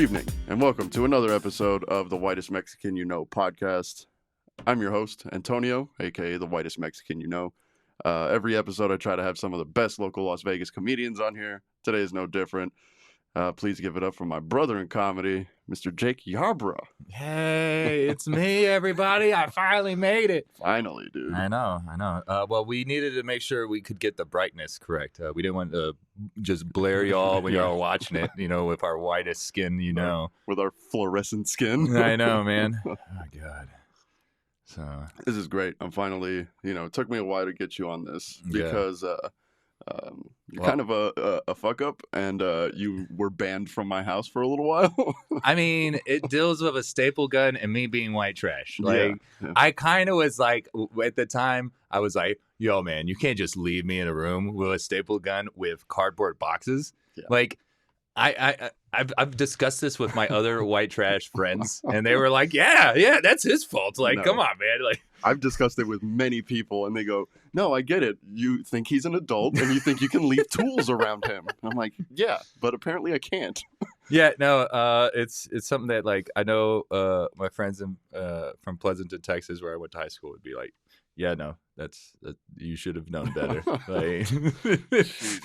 evening, and welcome to another episode of the Whitest Mexican You Know podcast. I'm your host, Antonio, aka the Whitest Mexican You Know. Every episode, I try to have some of the best local Las Vegas comedians on here. Today is no different. Please give it up for my brother in comedy, Mr. Jake Yarbrough. Hey, it's me, everybody. I finally made it. Finally, dude. I know. Well, we needed to make sure we could get the brightness correct. We didn't want to just blare y'all when y'all watching it, with our whitest skin, With our fluorescent skin. I know, man. Oh, God. So this is great. I'm finally, it took me a while to get you on this because you're kind of a fuck up, and you were banned from my house for a little while. I mean, it deals with a staple gun and me being white trash. Yeah. I kind of was like, at the time, I was like, yo, man, you can't just leave me in a room with a staple gun with cardboard boxes. Yeah. Like, I've discussed this with my other white trash friends, and they were like, yeah, that's his fault. Like, no. Come on, man. Like, I've discussed it with many people, and they go, no, I get it. You think he's an adult, and you think you can leave tools around him. I'm like, yeah, but apparently I can't. Yeah, no, it's something that, like, I know my friends from Pleasanton, Texas, where I went to high school, would be like, yeah, no, that you should have known better. Like, Jesus.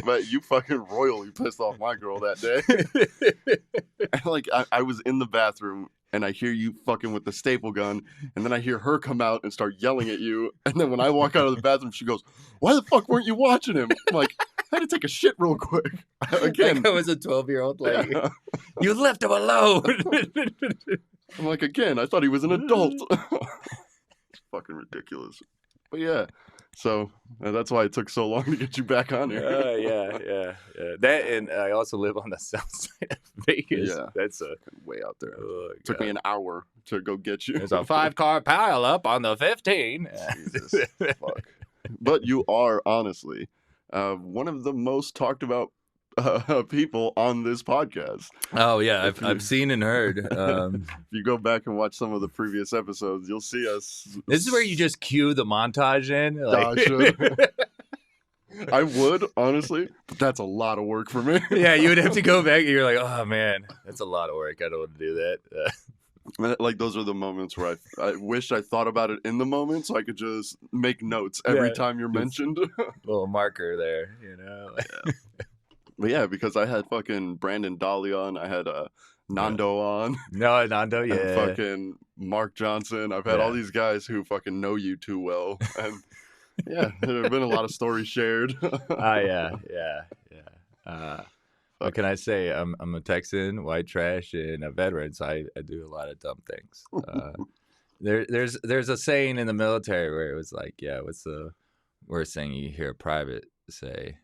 But you fucking royally pissed off my girl that day. Like, I was in the bathroom, and I hear you fucking with the staple gun, and then I hear her come out and start yelling at you, and then when I walk out of the bathroom, she goes, why the fuck weren't you watching him? I'm like, I had to take a shit real quick. Again. Like I was a 12-year-old lady. You left him alone. I'm like, again, I thought he was an adult. It's fucking ridiculous. But yeah, so that's why it took so long to get you back on here. Yeah. That, and I also live on the south side of Vegas. Yeah, that's way out there. Took me an hour to go get you. There's a 5-car pile up on the 15. Jesus, fuck. But you are honestly one of the most talked about people on this podcast. Oh yeah, I've seen and heard. If you go back and watch some of the previous episodes, you'll see us. This is where you just cue the montage in. Like... I would, honestly, but that's a lot of work for me. Yeah, you would have to go back and you're like, oh man, that's a lot of work. I don't want to do that. Like, those are the moments where I wish I thought about it in the moment so I could just make notes every time you're mentioned. Little marker there, Yeah. But yeah, because I had fucking Brandon Dolly on, I had Nando on. No, Nando, yeah. And fucking Mark Johnson. I've had all these guys who fucking know you too well. And yeah, there have been a lot of stories shared. Yeah. What can I say? I'm a Texan, white trash, and a veteran, so I do a lot of dumb things. There's a saying in the military where it was like, yeah, what's the worst thing you hear a private say?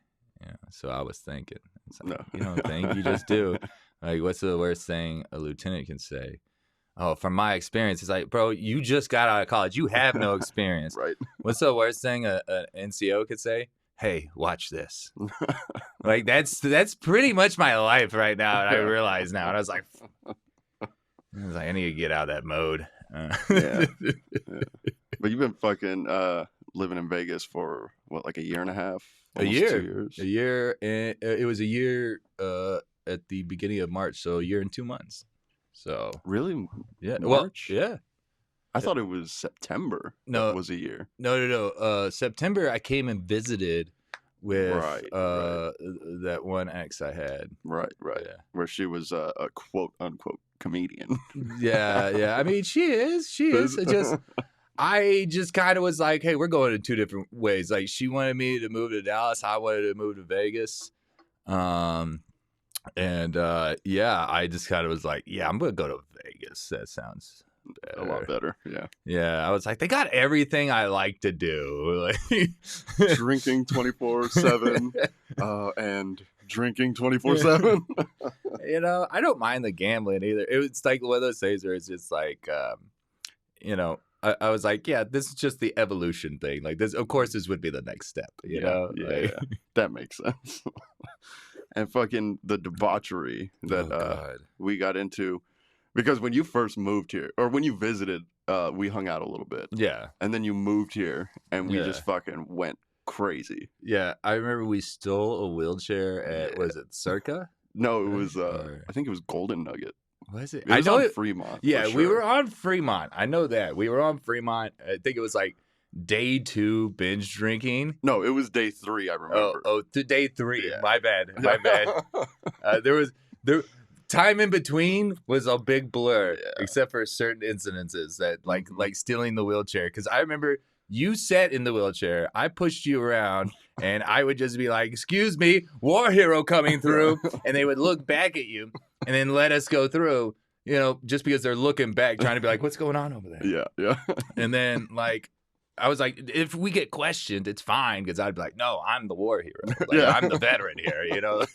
So I was thinking, like, no, you don't think, you just do. Like, what's the worst thing a lieutenant can say? Oh, from my experience, it's like, bro, you just got out of college. You have no experience. Right. What's the worst thing an NCO could say? Hey, watch this. Like, that's pretty much my life right now, and I realize now. And I was like, I need to get out of that mode. Yeah. But you've been fucking living in Vegas for what, like a year and a half? Almost 2 years. A year, and it was a year at the beginning of March, so a year and 2 months. So really, yeah, March? Well, yeah. I thought it was September. No, that was a year. No. September, I came and visited with that one ex I had. Right. Yeah. Where she was a quote unquote comedian. Yeah. I mean, she is. I just kind of was like, hey, we're going in two different ways. Like, she wanted me to move to Dallas. I wanted to move to Vegas. I just kind of was like, yeah, I'm going to go to Vegas. That sounds better. A lot better. Yeah. Yeah. I was like, they got everything I like to do. Like, drinking 24/7 and drinking 24/7. I don't mind the gambling either. It's like one of those days where it's just like, I was like, yeah, this is just the evolution thing. Like, this, of course, this would be the next step. You know? Yeah. That makes sense. And fucking the debauchery that we got into, because when you first moved here, or when you visited, we hung out a little bit. Yeah. And then you moved here, and we just fucking went crazy. Yeah, I remember we stole a wheelchair at, was it Circa? No, it was. I think it was Golden Nugget. Was it? It was I know on it. Fremont. Yeah, for we sure. were on Fremont. I know that. We were on Fremont. I think it was like day 2 binge drinking. No, it was day 3. I remember. To day 3. Yeah. My bad. There time in between was a big blur, except for certain incidences that like stealing the wheelchair. Because I remember you sat in the wheelchair, I pushed you around, and I would just be like, "Excuse me, war hero coming through," and they would look back at you and then let us go through. You know, just because they're looking back, trying to be like, "What's going on over there?" Yeah. And then like. I was like, if we get questioned, it's fine, because I'd be like, no, I'm the war hero. Like, I'm the veteran here, you know?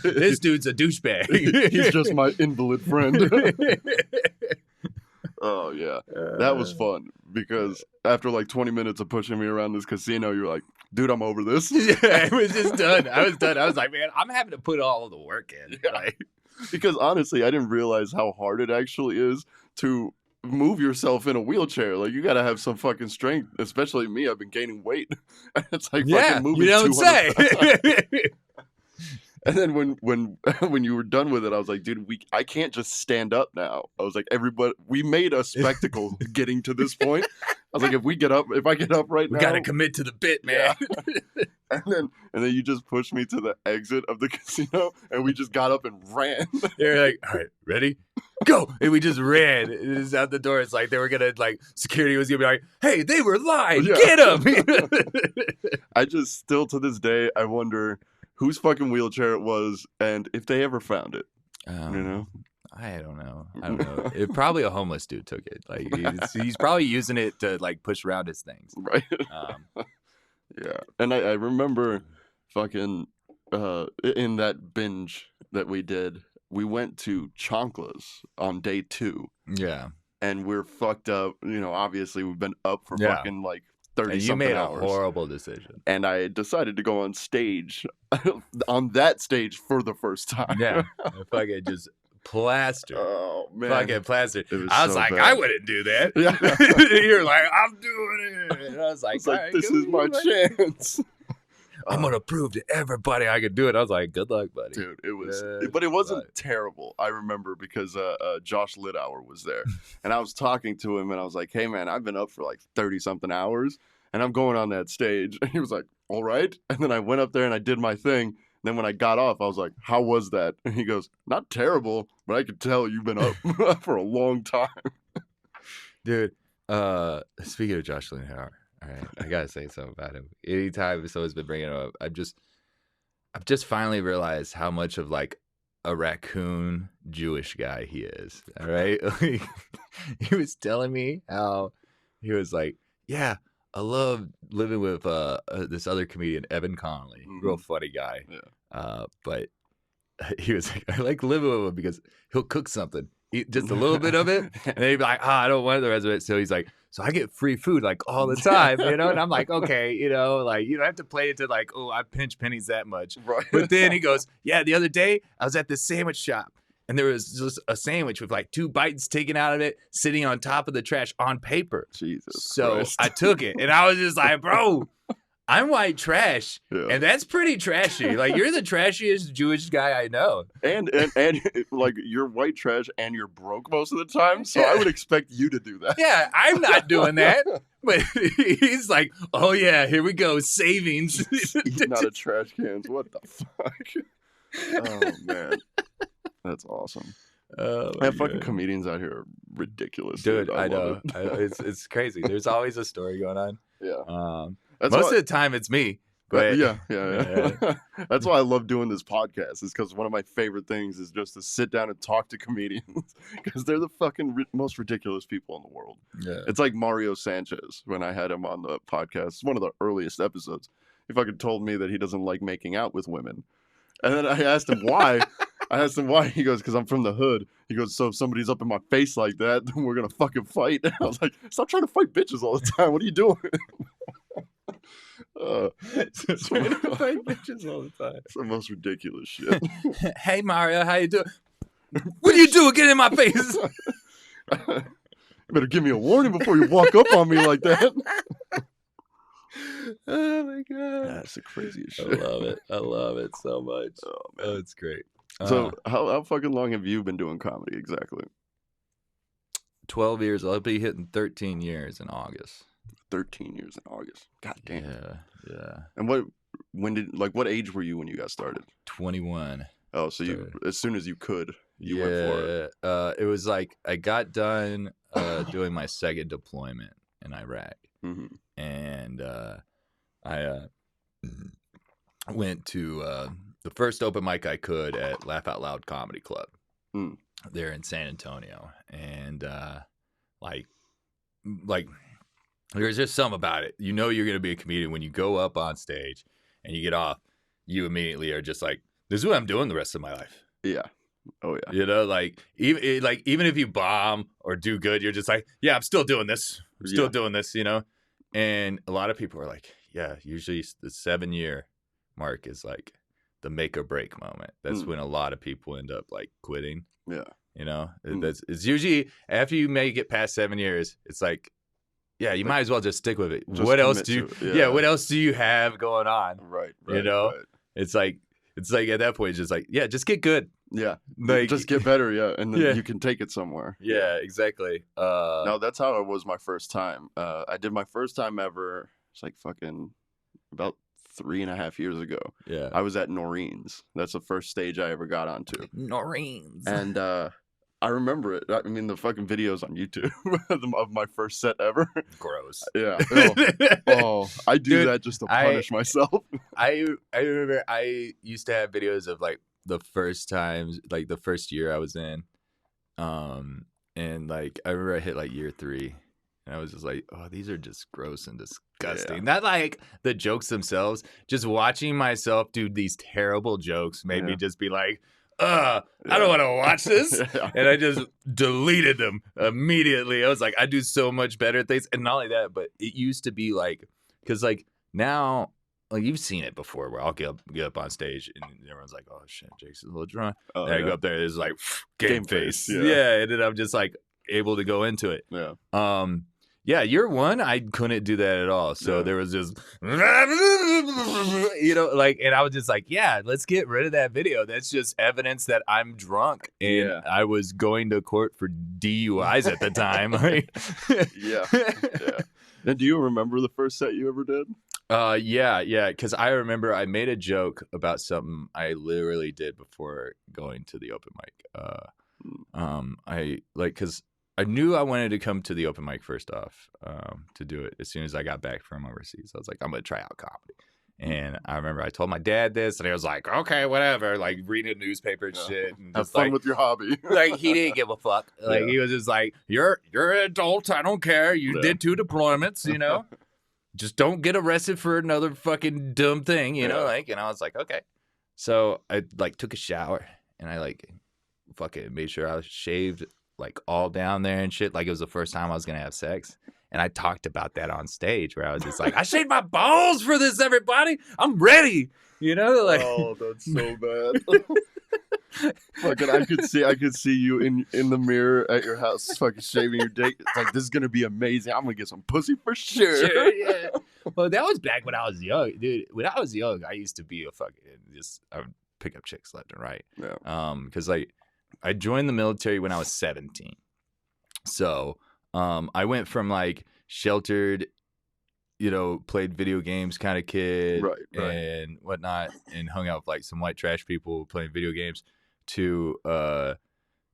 This dude's a douchebag. He's just my invalid friend. Oh, yeah. That was fun, because after like 20 minutes of pushing me around this casino, you're like, dude, I'm over this. Yeah, it was just done. I was done. I was like, man, I'm having to put all of the work in. Yeah. Like, because honestly, I didn't realize how hard it actually is to move yourself in a wheelchair. Like, you gotta have some fucking strength, especially me. I've been gaining weight. It's like fucking moving. You don't say. And then when you were done with it, I was like, dude, I can't just stand up now. I was like, everybody, we made a spectacle getting to this point. I was like, if I get up right now, we gotta commit to the bit, man. Yeah. And then you just pushed me to the exit of the casino, and we just got up and ran. They're like, all right, ready? Go! And we just ran. It was out the door. It's like they were gonna, like, security was gonna be like, hey, they were lying. Yeah. Get them. I just still to this day, I wonder whose fucking wheelchair it was and if they ever found it. You know? I don't know. It probably a homeless dude took it. Like he's probably using it to like push around his things. Right. Yeah. And I remember fucking in that binge that we did, we went to Chonkla's on day 2. Yeah. And we're fucked up. You know, obviously we've been up for fucking like 30 and you something made hours. A horrible decision. And I decided to go on stage, on that stage for the first time. Yeah. Fucking just plastered. Oh, man. Fucking plastered. Was I was so like, bad. I wouldn't do that. Yeah. You're like, I'm doing it. And I was like, It's like, this is my chance. I'm going to prove to everybody I can do it. I was like, good luck, buddy. Dude, it was, but it wasn't terrible. I remember because Josh Lidauer was there, and I was talking to him, and I was like, hey, man, I've been up for like 30 something hours, and I'm going on that stage. And he was like, all right. And then I went up there and I did my thing. And then when I got off, I was like, how was that? And he goes, not terrible, but I could tell you've been up for a long time. Dude, speaking of Josh Lidauer, all right, I gotta say something about him. Anytime someone's been bringing him up, I've just finally realized how much of like a raccoon Jewish guy he is. All right, like, he was telling me how he was like, yeah, I love living with this other comedian, Evan Connolly, real funny guy. Yeah. But he was like, I like living with him because he'll cook something, eat just a little bit of it, and then he'd be like, I don't want the rest of it. So he's like, so I get free food like all the time, you know? And I'm like, okay, you know, like you don't have to play it to like, oh, I pinch pennies that much. Right. But then he goes, yeah, the other day I was at this sandwich shop and there was just a sandwich with like 2 bites taken out of it sitting on top of the trash on paper. Jesus So Christ. I took it and I was just like, bro, I'm white trash. Yeah. And that's pretty trashy. Like you're the trashiest Jewish guy I know. And like you're white trash and you're broke most of the time, so I would expect you to do that. Yeah, I'm not doing that. But he's like, oh yeah, here we go, savings. Eating out of trash cans. What the fuck? Oh man, that's awesome. Fucking comedians out here are ridiculous, dude. I love know. it. It's crazy. There's always a story going on. Yeah. Most of the time it's me. But yeah. That's why I love doing this podcast, is because one of my favorite things is just to sit down and talk to comedians, because they're the fucking most ridiculous people in the world. Yeah. It's like Mario Sanchez when I had him on the podcast. It's one of the earliest episodes. He fucking told me that he doesn't like making out with women. And then I asked him why. He goes, because I'm from the hood. He goes, so if somebody's up in my face like that, then we're going to fucking fight. And I was like, stop trying to fight bitches all the time. What are you doing? It's the most ridiculous shit. Hey Mario, how you doing? What are you doing? Get in my face! You better give me a warning before you walk up on me like that. Oh my god, That's the craziest I shit. love it. I love it so much. Oh man, Oh, it's great. So how fucking long have you been doing comedy exactly? 12 years. I'll be hitting 13 years in August. 13 years in August. God damn. Yeah. And what age were you when you got started? 21. Oh, so you, as soon as you could, you went for it. It was like I got done doing my second deployment in Iraq, and I went to the first open mic I could at Laugh Out Loud Comedy Club there in San Antonio, and like there's just something about it. You know you're gonna be a comedian when you go up on stage and you get off. You immediately are just like, this is what I'm doing the rest of my life. Yeah. Oh yeah. You know, like even if you bomb or do good, you're just like, yeah, I'm still doing this. I'm still doing this, you know? And a lot of people are like, yeah, usually the 7-year mark is like the make or break moment. That's when a lot of people end up like quitting. Yeah. You know, it's usually after you make it past 7 years, it's like, yeah, you might as well just stick with it. What else do you, what else do you have going on? Right. You know, it's like at that point, it's just like, yeah, just get good. Yeah. Like, just get better. Yeah. And then you can take it somewhere. Yeah, exactly. No, that's how it was my first time. I did my first time ever. It's like fucking about 3.5 years ago. Yeah. I was at Noreen's. That's the first stage I ever got onto. Noreen's. And I remember it. I mean, the fucking videos on YouTube of my first set ever. Gross. Yeah. I do that just to punish myself. I remember I used to have videos of like the first times, like the first year I was in. And like I remember I hit like year 3. And I was just like, oh, these are just gross and disgusting. Yeah. Not like the jokes themselves. Just watching myself do these terrible jokes made me just be like, I don't want to watch this. And I just deleted them immediately. I was like, I do so much better at things. And not only that, but it used to be like, because like now, like you've seen it before where I'll get up on stage and everyone's like, oh shit, Jake's a little drunk. And I go up there, it's like, game face. Yeah. And then I'm just like able to go into it. Yeah. Yeah, year 1, I couldn't do that at all. So there was just, you know, like, and I was just like, yeah, let's get rid of that video. That's just evidence that I'm drunk. And I was going to court for DUIs at the time. Yeah. And do you remember the first set you ever did? Yeah. Because I remember I made a joke about something I literally did before going to the open mic. Because I knew I wanted to come to the open mic first off, to do it as soon as I got back from overseas. I was like, I'm going to try out comedy. And I remember I told my dad this, and he was like, okay, whatever, like reading a newspaper and shit. And have fun with your hobby. Like, he didn't give a fuck. Like, he was just like, you're an adult. I don't care. You did 2 deployments, you know? Just don't get arrested for another fucking dumb thing, you know? Like, and I was like, okay. So I, like, took a shower, and I, like, fucking made sure I was shaved like all down there and shit, like it was the first time I was gonna have sex. And I talked about that on stage where I was just like, I shaved my balls for this, everybody. I'm ready. You know, like, oh, that's so bad. Fucking, I could see you in the mirror at your house, fucking shaving your dick. It's like, this is gonna be amazing. I'm gonna get some pussy for sure. Yeah. Well, that was back when I was young, dude. When I was young, I used to be I would pick up chicks left and right. Yeah. Because like, I joined the military when I was 17. So I went from like sheltered, you know, played video games kind of kid and whatnot, and hung out with like some white trash people playing video games, to,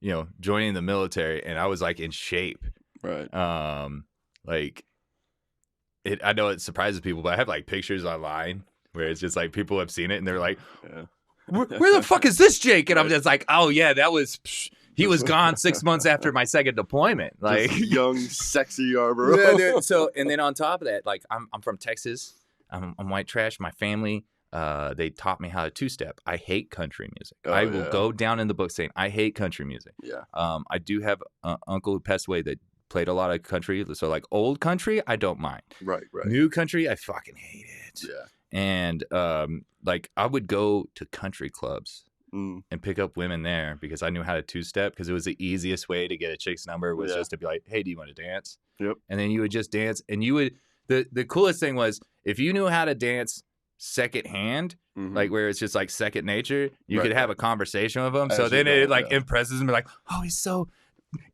you know, joining the military. And I was like in shape. Right. Like I know it surprises people, but I have like pictures online where it's just like people have seen it and they're like, where the fuck is this Jake? And I'm just like, oh yeah, he was gone 6 months after my second deployment. Like, just young, sexy Yarbrough. Yeah, so, and then on top of that, like I'm from Texas. I'm white trash. My family, they taught me how to 2-step. I hate country music. I will go down in the book saying I hate country music. Yeah. I do have an uncle who passed away that played a lot of country. So like old country, I don't mind. Right. New country, I fucking hate it. Yeah. And like I would go to country clubs and pick up women there because I knew how to 2-step, because it was the easiest way to get a chick's number was just to be like, hey, do you want to dance? Yep. And then you would just dance, and you would the coolest thing was if you knew how to dance second hand, like where it's just like second nature, you could have a conversation with him. So then it like impresses him, like, oh, he's so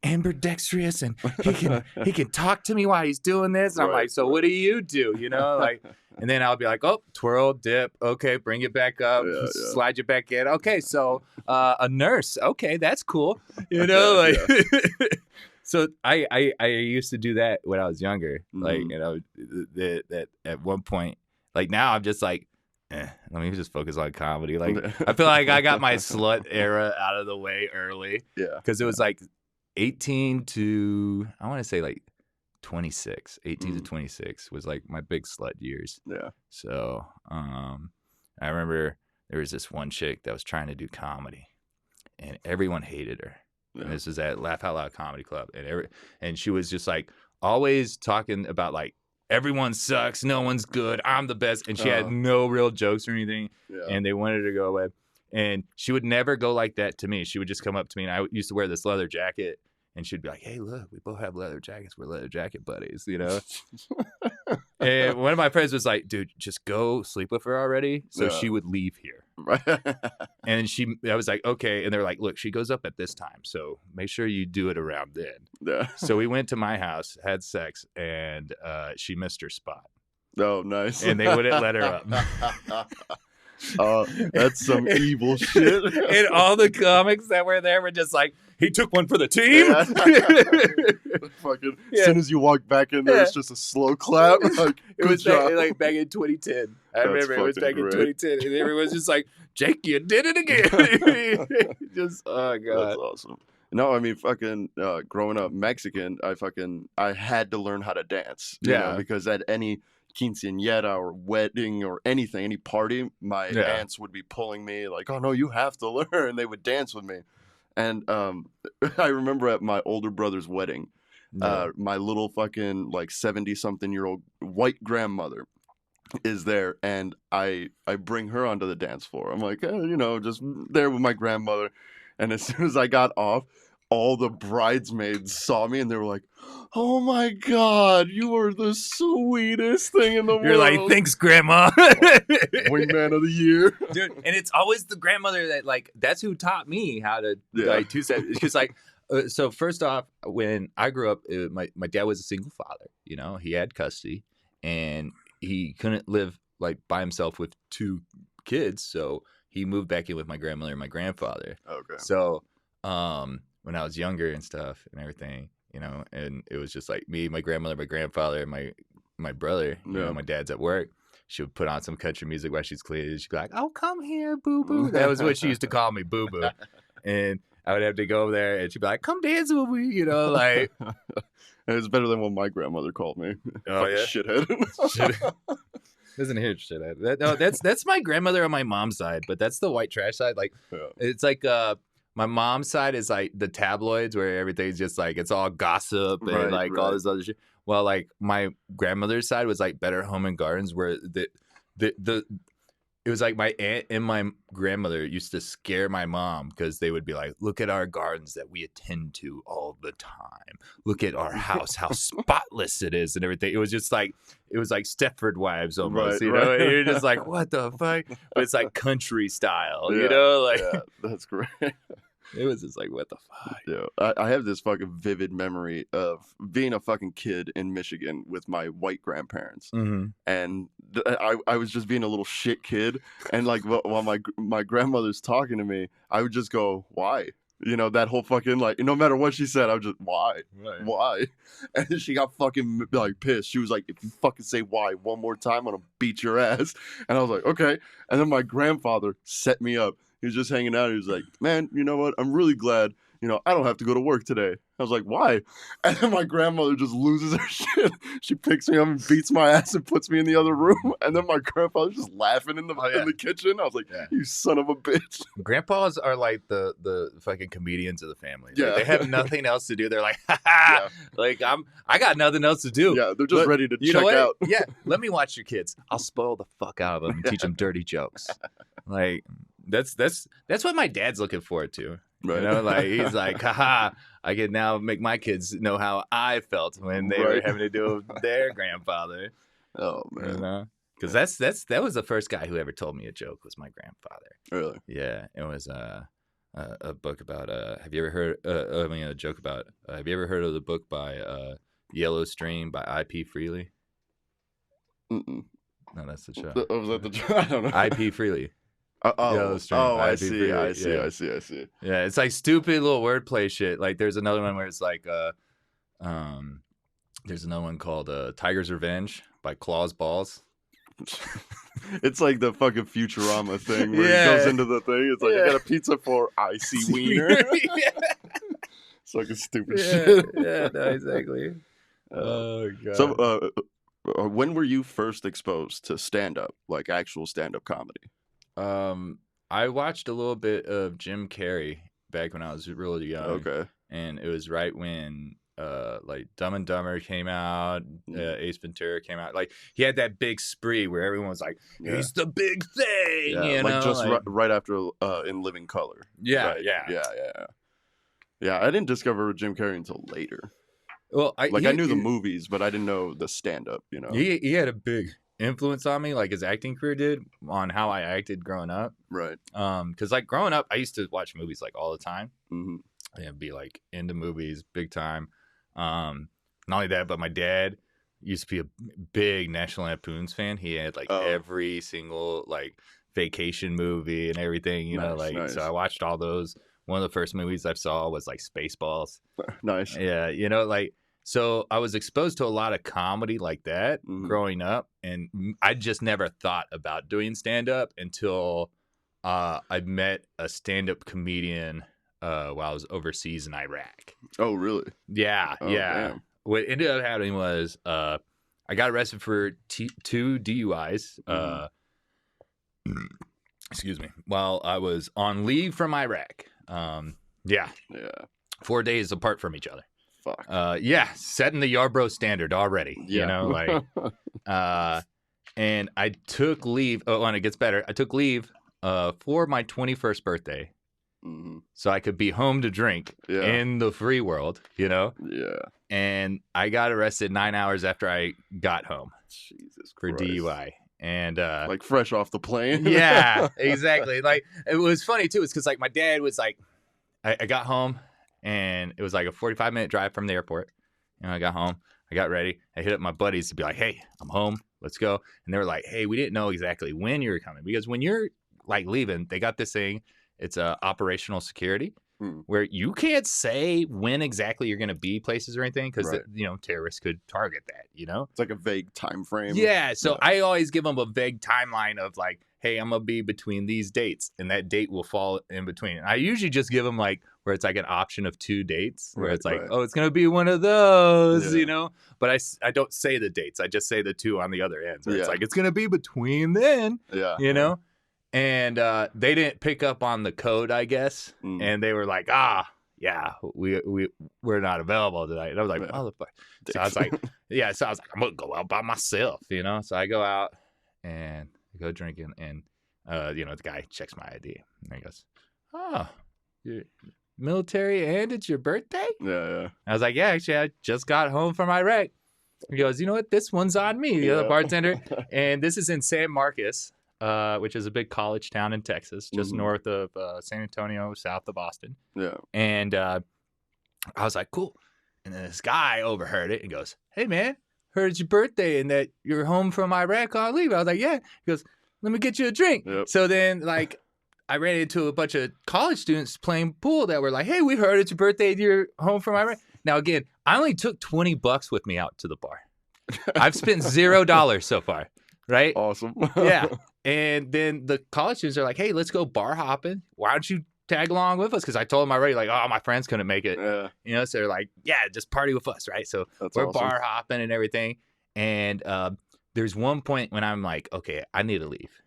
ambidextrous and he can talk to me while he's doing this. And I'm like, so what do? You know, like, and then I'll be like, oh, twirl, dip. Okay, bring it back up, slide you back in. Okay, so a nurse. Okay, that's cool. You know, like. So I used to do that when I was younger. Like, you know, that at one point, like now I'm just like, let me just focus on comedy. Like, I feel like I got my slut era out of the way early. Yeah. Because it was like 18 to, I want to say like 26. 18 to 26 was like my big slut years. Yeah. So I remember there was this one chick that was trying to do comedy and everyone hated her. Yeah. And this was at Laugh Out Loud Comedy Club. And she was just like always talking about like, everyone sucks, no one's good, I'm the best. And she had no real jokes or anything. Yeah. And they wanted her to go away. And she would never go like that to me. She would just come up to me, and I used to wear this leather jacket. And she'd be like, hey, look, we both have leather jackets. We're leather jacket buddies, you know? And one of my friends was like, dude, just go sleep with her already. So she would leave here. And I was like, okay. And they're like, look, she goes up at this time. So make sure you do it around then. Yeah. So we went to my house, had sex, and she missed her spot. Oh, nice. And they wouldn't let her up. That's some evil shit. And all the comics that were there were just like, he took one for the team. Fucking, as soon as you walk back in there, it's just a slow clap. Like, it was back in 2010. I remember it was back in 2010, and everyone's just like, Jake, you did it again. Just, oh god, that's awesome. No, I mean, fucking growing up Mexican, I had to learn how to dance. You know, because at any quinceañera or wedding or anything, any party, my aunts would be pulling me like, oh no, you have to learn. They would dance with me. And I remember at my older brother's wedding, my little fucking like 70-something-year-old white grandmother is there, and I bring her onto the dance floor. I'm like, you know, just there with my grandmother. And as soon as I got off, all the bridesmaids saw me, and they were like, oh my God, you are the sweetest thing in the world. You're like, thanks, Grandma. Wingman of the year. Dude, and it's always the grandmother that, like, that's who taught me how to, like, two-step. Because, like, so first off, when I grew up, my dad was a single father. You know, he had custody, and he couldn't live, like, by himself with two kids, so he moved back in with my grandmother and my grandfather. Okay. So, when I was younger and stuff and everything, you know, and it was just like me, my grandmother, my grandfather, and my brother, you know, my dad's at work. She would put on some country music while she's cleaning. She'd be like, oh, come here, boo-boo. That was what she used to call me, boo-boo. And I would have to go over there, and she'd be like, come dance with me, you know, like. It's better than what my grandmother called me. Oh, yeah? Shithead. Doesn't hear shithead. No, that's my grandmother on my mom's side, but that's the white trash side. Like, it's like, my mom's side is like the tabloids where everything's just like, it's all gossip and all this other shit. Well, like my grandmother's side was like Better Home and Gardens, where it was like my aunt and my grandmother used to scare my mom because they would be like, look at our gardens that we attend to all the time. Look at our house, how spotless it is and everything. It was just like, it was like Stepford Wives almost, you know? And you're just like, what the fuck? But it's like country style, you know? Like, that's great. It was just like, what the fuck? Yeah, I have this fucking vivid memory of being a fucking kid in Michigan with my white grandparents. Mm-hmm. And I was just being a little shit kid. And like, while my grandmother's talking to me, I would just go, why? You know, that whole fucking, like, no matter what she said, I would just, why? Right. Why? And she got fucking, like, pissed. She was like, if you fucking say why one more time, I'm gonna beat your ass. And I was like, okay. And then my grandfather set me up. He was just hanging out. He was like, man, you know what? I'm really glad, you know, I don't have to go to work today. I was like, why? And then my grandmother just loses her shit. She picks me up and beats my ass and puts me in the other room. And then my grandfather's just laughing in the kitchen. I was like, you son of a bitch. Grandpas are like the fucking comedians of the family. Yeah. Like, they have nothing else to do. They're like, ha ha. Like, I got nothing else to do. Yeah, they're just ready to check out. Yeah, let me watch your kids. I'll spoil the fuck out of them and teach them dirty jokes. Like, that's what my dad's looking forward to. Right. You know, like, he's like, haha, I can now make my kids know how I felt when they were having to deal with their grandfather. Oh, man. You know? Because that was the first guy who ever told me a joke was my grandfather. Really? Yeah, it was a book about have you ever heard? A joke about. Have you ever heard of the book by Yellow Stream by I.P. Freely? Mm-mm. No, that's the show. Was that the show? I don't know. I.P. Freely. I see. Freely. I see. Yeah, it's like stupid little wordplay shit. Like there's another one where it's like there's another one called Tiger's Revenge by Claws Balls. It's like the fucking Futurama thing where he goes into the thing. It's like, I got a pizza for Icy Wiener. It's like a stupid shit. Yeah, no, exactly. Oh, God. So, when were you first exposed to stand-up, like actual stand-up comedy? I watched a little bit of Jim Carrey back when I was really young. Okay. And it was right when like Dumb and Dumber came out, Ace Ventura came out. Like he had that big spree where everyone was like, "He's the big thing," you know, just right after In Living Color. Yeah, right? Yeah. I didn't discover Jim Carrey until later. Well, I knew the movies, but I didn't know the stand-up. You know, he had a big influence on me, like his acting career did, on how I acted growing up. Right. Because like growing up, I used to watch movies like all the time. Mm-hmm. And be like into movies big time. Not only that, but my dad used to be a big National Lampoon's fan. He had like every single like vacation movie and everything, you know, like so I watched all those. One of the first movies I saw was like Spaceballs. Nice. Yeah, you know, like so I was exposed to a lot of comedy like that growing up, and I just never thought about doing stand up until I met a stand up comedian while I was overseas in Iraq. Oh, really? Yeah, yeah. Damn. What ended up happening was I got arrested for 2 DUIs. Excuse me. While I was on leave from Iraq. Yeah. 4 days apart from each other. Fuck. Yeah, setting the Yarbrough standard already. Yeah. You know, like. And I took leave. Oh, and it gets better. I took leave for my 21st birthday. So I could be home to drink in the free world, you know? Yeah. And I got arrested 9 hours after I got home. Jesus for Christ. DUI. And like fresh off the plane. Yeah, exactly. Like it was funny too. It's because like my dad was like, I got home and it was like a 45-minute drive from the airport. And I got home, I got ready. I hit up my buddies to be like, hey, I'm home. Let's go. And they were like, hey, we didn't know exactly when you were coming, because when you're like leaving, they got this thing. It's operational security where you can't say when exactly you're going to be places or anything because, you know, terrorists could target that, you know? It's like a vague time frame. Yeah. So I always give them a vague timeline of like, hey, I'm going to be between these dates and that date will fall in between. And I usually just give them like where it's like an option of 2 dates where it's like, oh, it's going to be one of those, you know? But I don't say the dates. I just say the 2 on the other end. So it's like, it's going to be between then, you know? And they didn't pick up on the code, I guess. And they were like, we're not available tonight. And I was like, motherfucker. So I was like, I'm going to go out by myself, you know? So I go out and I go drinking. And, you know, the guy checks my ID. And he goes, oh, you're military and it's your birthday? Yeah. I was like, yeah, actually, I just got home from Iraq. He goes, you know what? This one's on me, the other bartender. And this is in San Marcos. Which is a big college town in Texas, just north of San Antonio, south of Austin. Yeah. And I was like, cool. And then this guy overheard it and goes, hey, man, heard it's your birthday and that you're home from Iraq on leave. I was like, yeah. He goes, let me get you a drink. Yep. So then, like, I ran into a bunch of college students playing pool that were like, hey, we heard it's your birthday and you're home from Iraq. Now, again, I only took $20 with me out to the bar. I've spent $0 so far. Right? Awesome. Yeah. And then the college students are like, hey, let's go bar hopping. Why don't you tag along with us? Because I told them already, like, oh, my friends couldn't make it. Yeah. You know, so they're like, yeah, just party with us, right? So we're bar hopping and everything. And there's one point when I'm like, okay, I need to leave.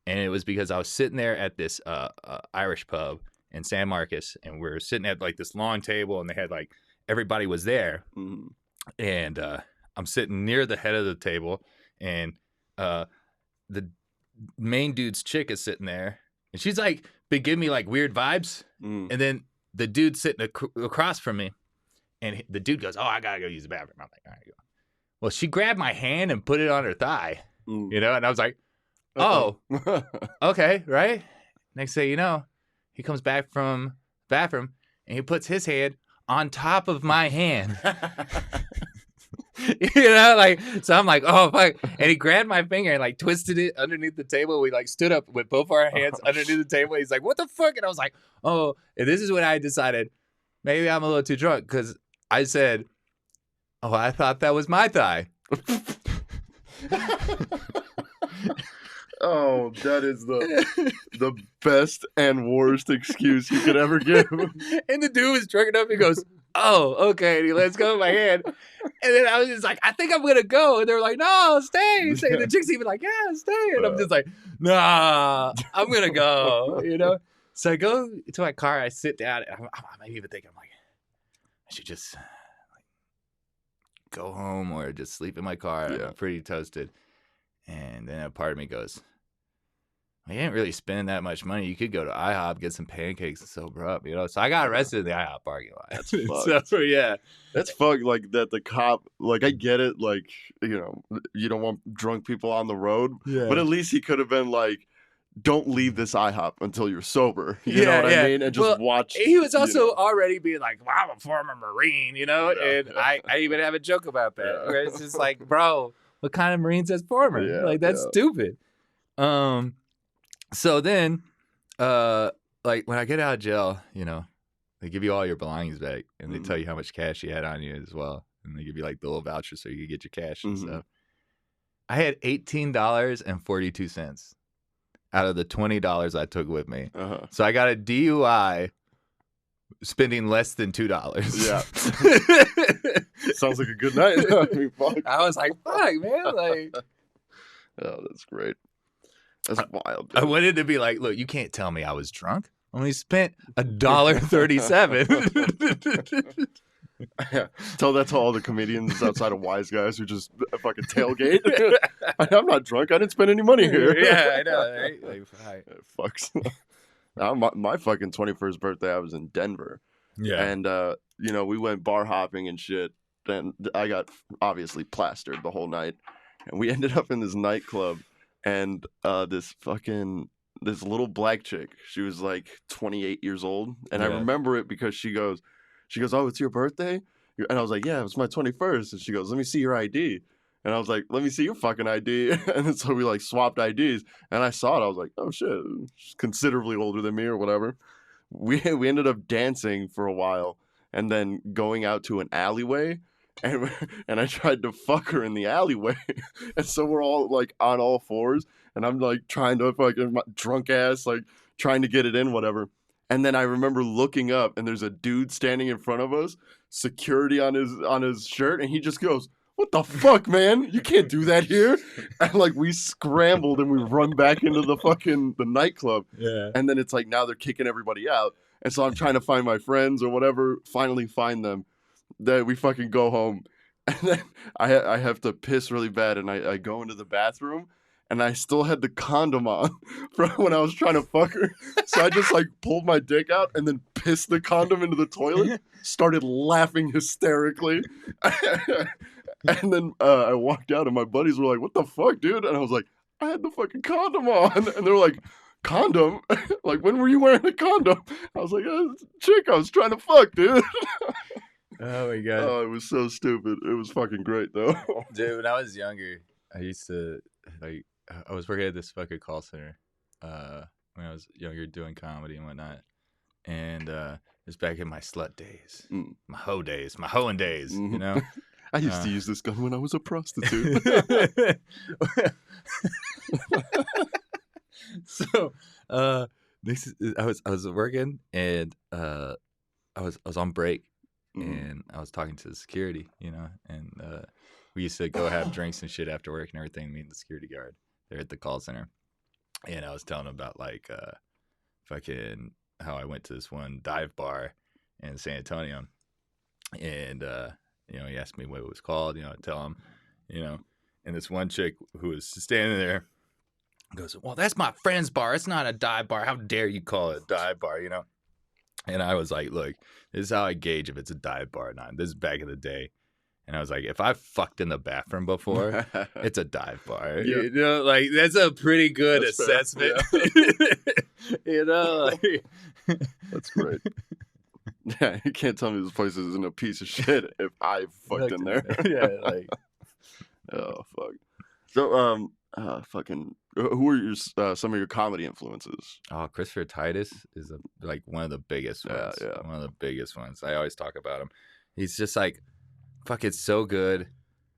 And it was because I was sitting there at this Irish pub in San Marcos, and we're sitting at like this long table, and they had like, everybody was there. And I'm sitting near the head of the table, and the main dude's chick is sitting there, and she's like been giving me like weird vibes. And then the dude sitting across from me, and the dude goes, oh, I gotta go use the bathroom. I'm like, all right, go. Well, she grabbed my hand and put it on her thigh. you know? And I was like, oh, okay, right? Next thing you know, he comes back from the bathroom and he puts his hand on top of my hand. You know, like, so I'm like, oh, fuck. And he grabbed my finger and like twisted it underneath the table. We like stood up with both our hands underneath the table. He's like, what the fuck? And I was like, oh, and this is when I decided maybe I'm a little too drunk because I said, oh, I thought that was my thigh. Oh, that is the best and worst excuse you could ever give. And the dude was drunk enough. He goes, oh, okay. And he lets go of my hand. And then I was just like, I think I'm going to go. And they were like, no, stay. And the chick's even like, yeah, stay. And I'm just like, nah, I'm going to go, you know? So I go to my car. I sit down. And I'm even thinking, I'm like, I should just like go home or just sleep in my car. Yeah. I'm pretty toasted. And then a part of me goes, well, you ain't really spending that much money. You could go to IHOP, get some pancakes and sober up, you know? So I got arrested in the IHOP parking lot. That's fucked. So, yeah. That's fucked, like, that the cop, like, I get it, like, you know, you don't want drunk people on the road. Yeah. But at least he could have been like, don't leave this IHOP until you're sober. You know what I mean? And just watch. He was also already being like, well, I'm a former Marine, you know? Yeah. And I even have a joke about that. Yeah. Where it's just like, bro, what kind of Marine says former? Yeah, like, that's stupid. So then, like, when I get out of jail, you know, they give you all your belongings back, and they tell you how much cash you had on you as well. And they give you, like, the little voucher so you can get your cash and stuff. I had $18.42 out of the $20 I took with me. So I got a DUI spending less than $2. Yeah. Sounds like a good night. I mean, fuck. I was like, fuck, man. Like, oh, that's great. That's wild. Dude. I wanted to be like, look, you can't tell me I was drunk. I only spent $1.37. Yeah. Tell that to all the comedians outside of Wise Guys who just fucking tailgate. I'm not drunk. I didn't spend any money here. Yeah, I know. Right? Like, fucks. My fucking 21st birthday, I was in Denver. Yeah. And, you know, we went bar hopping and shit. And I got obviously plastered the whole night. And we ended up in this nightclub. And this little black chick, she was like 28 years old. And I remember it because she goes, oh, it's your birthday? And I was like, yeah, it's my 21st. And she goes, let me see your ID. And I was like, let me see your fucking ID. And then so we like swapped IDs. And I saw it. I was like, oh shit, she's considerably older than me or whatever. We ended up dancing for a while and then going out to an alleyway. And I tried to fuck her in the alleyway. And so we're all like on all fours. And I'm like trying to fucking my drunk ass, like trying to get it in, whatever. And then I remember looking up and there's a dude standing in front of us, security on his shirt. And he just goes, what the fuck, man? You can't do that here. And like we scrambled and we run back into the nightclub. Yeah. And then it's like now they're kicking everybody out. And so I'm trying to find my friends or whatever, finally find them. That we fucking go home, and then I have to piss really bad, and I go into the bathroom, and I still had the condom on from when I was trying to fuck her. So I just like pulled my dick out and then pissed the condom into the toilet, started laughing hysterically, and then I walked out, and my buddies were like, "What the fuck, dude?" And I was like, "I had the fucking condom on," and they were like, "Condom? Like when were you wearing a condom?" I was like, "Chick, I was trying to fuck, dude." Oh my god! Oh, it was so stupid. It was fucking great though. Dude, when I was younger, I used to like I was working at this fucking call center when I was younger, doing comedy and whatnot, and it was back in my slut days, my hoe days, my hoeing days. You know, I used to use this gun when I was a prostitute. So, I was working and I was on break. And I was talking to the security, you know, and we used to go have drinks and shit after work and everything, me and the security guard there at the call center. And I was telling him about, like, fucking how I went to this one dive bar in San Antonio. And, you know, he asked me what it was called, you know, I tell him, you know, and this one chick who was standing there goes, well, that's my friend's bar. It's not a dive bar. How dare you call it a dive bar, you know? And I was like, look, this is how I gauge if it's a dive bar or not. This is back in the day. And I was like, if I've fucked in the bathroom before, it's a dive bar. Yeah. You know, like that's a pretty good That's assessment. You know, that's great. Yeah, you can't tell me this place isn't a piece of shit if I fucked in there. Yeah, like oh fuck. So fucking who are your some of your comedy influences? oh, Christopher Titus is like one of the biggest ones. Yeah. One of the biggest ones. I always talk about him. He's just like, fuck, it's so good.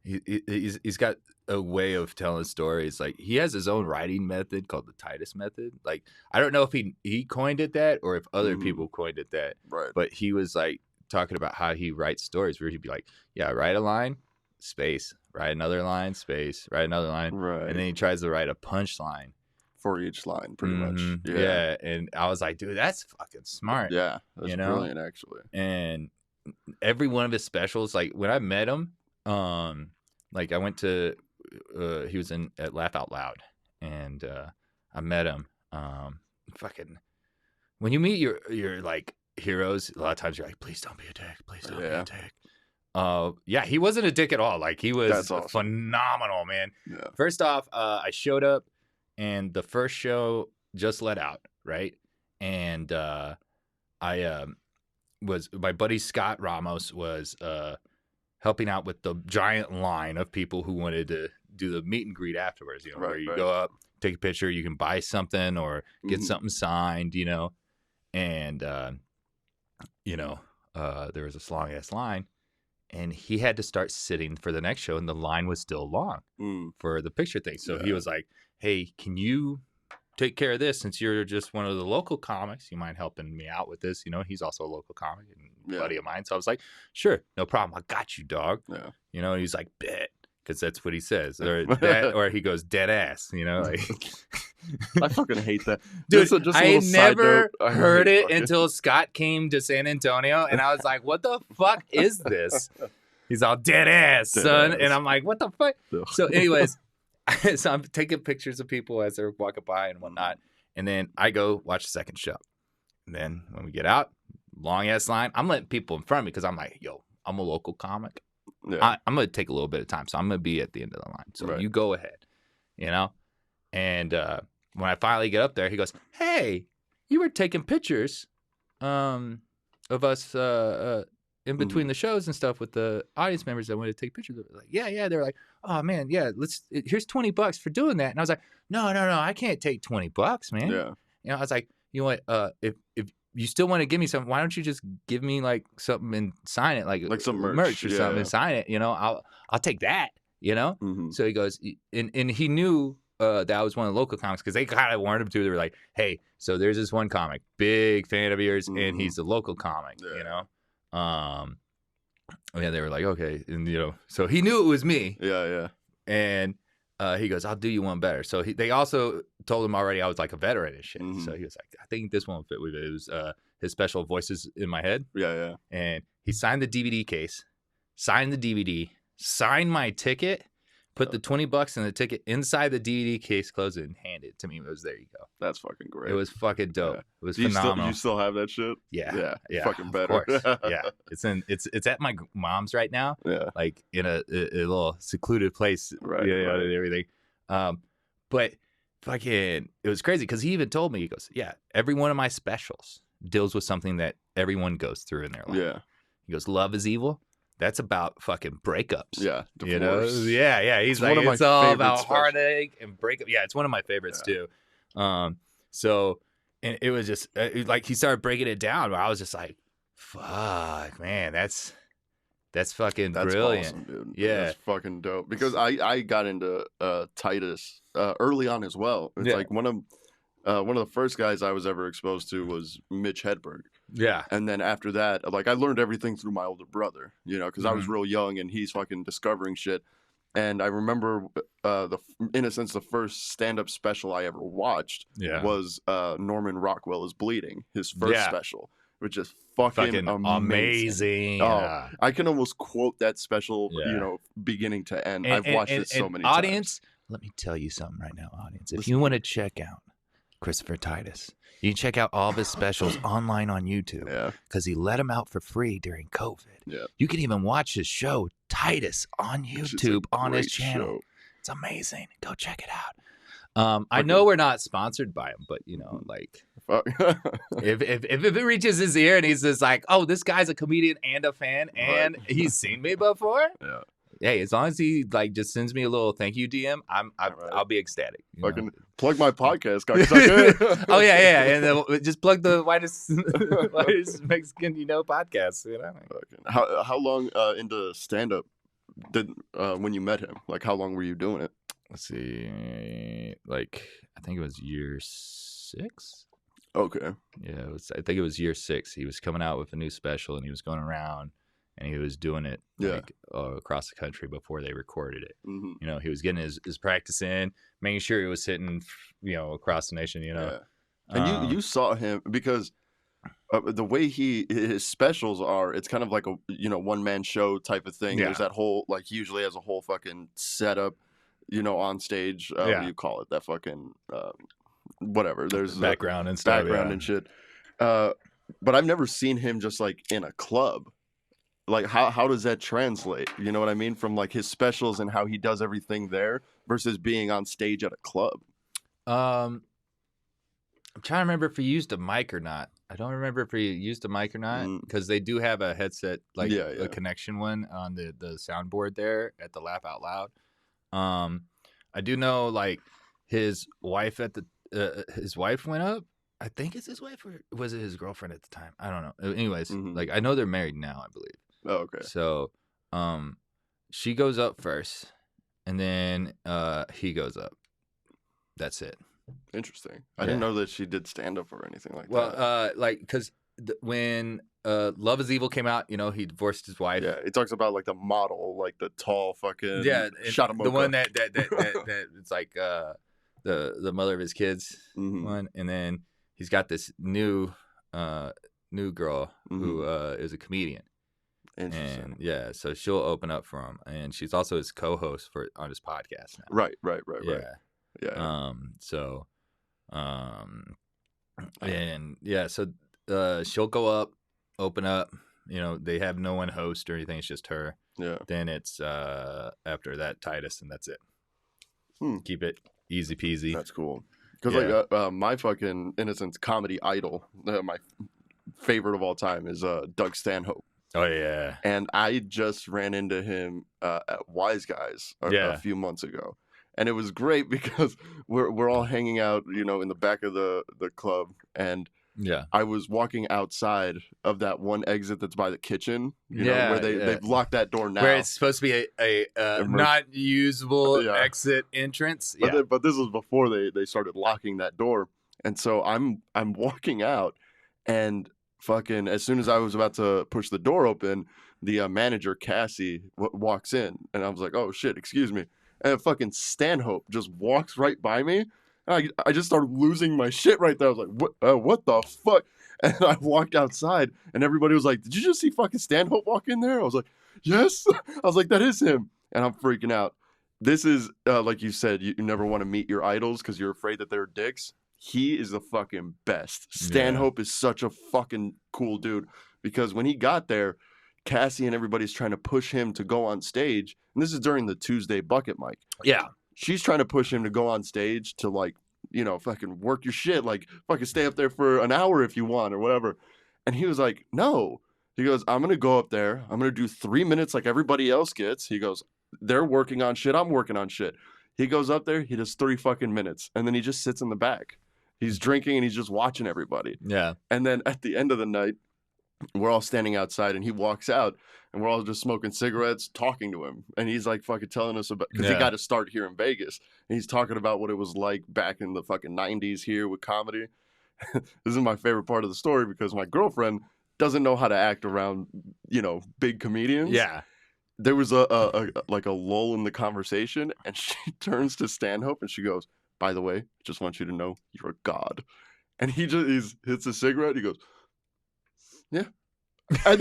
He's got a way of telling stories. Like he has his own writing method called the Titus method. Like I don't know if he coined it that or if other people coined it that. Right. But he was like talking about how he writes stories where he'd be like, yeah, write a line, space, write another line, space, write another line. Right. And then he tries to write a punchline for each line, pretty much. Yeah. And I was like, dude, that's fucking smart. Yeah. That's brilliant, actually. And every one of his specials, like when I met him, like I went to, he was at Laugh Out Loud, and I met him. Fucking, when you meet your like heroes, a lot of times you're like, please don't be a dick, please don't be a dick. Yeah, he wasn't a dick at all. Like he was phenomenal, man. Yeah. First off, I showed up, and the first show just let out, right? And I was my buddy Scott Ramos was helping out with the giant line of people who wanted to do the meet and greet afterwards, you know, where you go up, take a picture, you can buy something or get something signed, you know. And there was this long ass line, and he had to start sitting for the next show, and the line was still long for the picture thing. So he was like, hey, can you take care of this since you're just one of the local comics? You mind helping me out with this? You know, he's also a local comic and buddy of mine. So I was like, sure, no problem. I got you, dog. Yeah. You know, he's like, bet, because that's what he says. Or he goes, dead ass, you know? Like, I fucking hate that. Dude, I never heard it until Scott came to San Antonio, and I was like, what the fuck is this? He's all dead ass, son. And I'm like, what the fuck? So anyways, so I'm taking pictures of people as they're walking by and whatnot. And then I go watch the second show. And then when we get out, long ass line, I'm letting people in front of me because I'm like, yo, I'm a local comic. Yeah. I'm going to take a little bit of time. So I'm going to be at the end of the line. So you go ahead, you know? And when I finally get up there, he goes, hey, you were taking pictures of us in between the shows and stuff with the audience members that wanted to take pictures of it. Like, yeah. They were like, oh man, yeah, here's $20 for doing that. And I was like, no, I can't take $20, man. Yeah. You know, I was like, you know what, if you still want to give me something, why don't you just give me like something and sign it, like some merch or something and sign it, you know, I'll take that, you know? So he goes, and he knew that I was one of the local comics because they kind of warned him too. They were like, hey, so there's this one comic, big fan of yours, and he's the local comic, you know? They were like, okay, and you know, so he knew it was me. Yeah. And he goes, I'll do you one better. So they also told him already I was like a veteran and shit. So he was like, I think this one will fit with it. It was his special Voices in My Head. Yeah. And he signed the DVD case, signed the DVD, signed my ticket, put the $20 in the ticket inside the DVD case, closed it, and handed it to me. It was, there you go. That's fucking great. It was fucking dope. Yeah. It was phenomenal. You still have that shit? Yeah. Fucking better. Of course. Yeah. It's at my mom's right now. Yeah. Like in a little secluded place. Right. Yeah. And everything. But fucking, it was crazy because he even told me, he goes, yeah, every one of my specials deals with something that everyone goes through in their life. Yeah. He goes, Love is Evil. That's about fucking breakups. Yeah. Divorce. You know? Yeah. He's like, it's all about heartache and breakup. Yeah. It's one of my favorites too. So, and it was just like, he started breaking it down. But I was just like, fuck, man, that's fucking brilliant. Awesome, dude. Yeah. That's fucking dope. Because I got into Titus early on as well. It's like one of the first guys I was ever exposed to was Mitch Hedberg. Yeah. And then after that, like, I learned everything through my older brother, you know, because I was real young and he's fucking discovering shit. And I remember, in a sense, the first stand-up special I ever watched was Norman Rockwell is Bleeding, his first special, which is fucking amazing. Yeah. Oh, I can almost quote that special, you know, beginning to end. I've watched it so many times. Audience, let me tell you something right now, audience. If you want to check out Christopher Titus, you can check out all of his specials online on YouTube because he let them out for free during COVID. Yeah. You can even watch his show Titus on YouTube on his channel. Show. It's amazing. Go check it out. I know we're not sponsored by him, but like if it reaches his ear and he's just like, oh, this guy's a comedian and a fan and he's seen me before. Yeah. Hey, as long as he like just sends me a little thank you DM, I'll be ecstatic. Fucking plug my podcast, cocksucker. Oh yeah, and then just plug the whitest Mexican podcast. How long into stand up did when you met him? Like how long were you doing it? Let's see, like I think it was year 6. Okay. Yeah, I think it was year 6. He was coming out with a new special and he was going around. And he was doing it like across the country before they recorded it. Mm-hmm. He was getting his practice in, making sure he was hitting, across the nation. Yeah. And you saw him because the way his specials are, it's kind of like a one man show type of thing. Yeah. There's that whole like he usually has a whole fucking setup, on stage. What do you call it? That fucking whatever. There's background and stuff. Background and shit. But I've never seen him just like in a club. Like how does that translate? You know what I mean? From like his specials and how he does everything there versus being on stage at a club. I'm trying to remember if he used a mic or not. I don't remember if he used a mic or not because they do have a headset, like a connection one on the soundboard there at the Laugh Out Loud. I do know like his wife his wife went up. I think it's his wife or was it his girlfriend at the time? I don't know. Anyways, like I know they're married now, I believe. Oh, okay. So, she goes up first, and then he goes up. That's it. Interesting. I didn't know that she did stand up or anything like that. Well, like because when Love Is Evil came out, he divorced his wife. Yeah, it talks about like the model, like the tall fucking Shatamoka. The one that it's like the mother of his kids one, and then he's got this new girl who is a comedian. Interesting. And so she'll open up for him, and she's also his co-host on his podcast now. Right. Yeah. So she'll go up, open up. They have no one host or anything. It's just her. Yeah. Then it's after that Titus, and that's it. Keep it easy peasy. That's cool. Because like my fucking innocence comedy idol, my favorite of all time is Doug Stanhope. Oh yeah. And I just ran into him at Wise Guys a few months ago, and it was great because we're all hanging out, in the back of the club, and I was walking outside of that one exit that's by the kitchen, where they've locked that door now. Where it's supposed to be a not usable exit entrance. But this was before they started locking that door. And so I'm walking out, and fucking as soon as I was about to push the door open, the manager, Cassie, walks in. And I was like, oh shit, excuse me. And fucking Stanhope just walks right by me. I just started losing my shit right there. I was like, what the fuck? And I walked outside, and everybody was like, did you just see fucking Stanhope walk in there? I was like, yes. I was like, that is him. And I'm freaking out. This is, like you said, you never want to meet your idols because you're afraid that they're dicks. He is the fucking best. Stanhope is such a fucking cool dude because when he got there, Cassie and everybody's trying to push him to go on stage. And this is during the Tuesday bucket mic. Yeah. She's trying to push him to go on stage to like, fucking work your shit. Like fucking stay up there for an hour if you want or whatever. And he was like, no. He goes, I'm going to go up there. I'm going to do 3 minutes like everybody else gets. He goes, they're working on shit. I'm working on shit. He goes up there. He does 3 fucking minutes. And then he just sits in the back. He's drinking and he's just watching everybody. Yeah. And then at the end of the night, we're all standing outside and he walks out and we're all just smoking cigarettes, talking to him. And he's like fucking telling us about, because he got to start here in Vegas. And he's talking about what it was like back in the fucking 90s here with comedy. This is my favorite part of the story because my girlfriend doesn't know how to act around, big comedians. Yeah. There was a lull in the conversation and she turns to Stanhope and she goes, by the way, just want you to know you're a god. And he hits a cigarette. He goes, yeah. And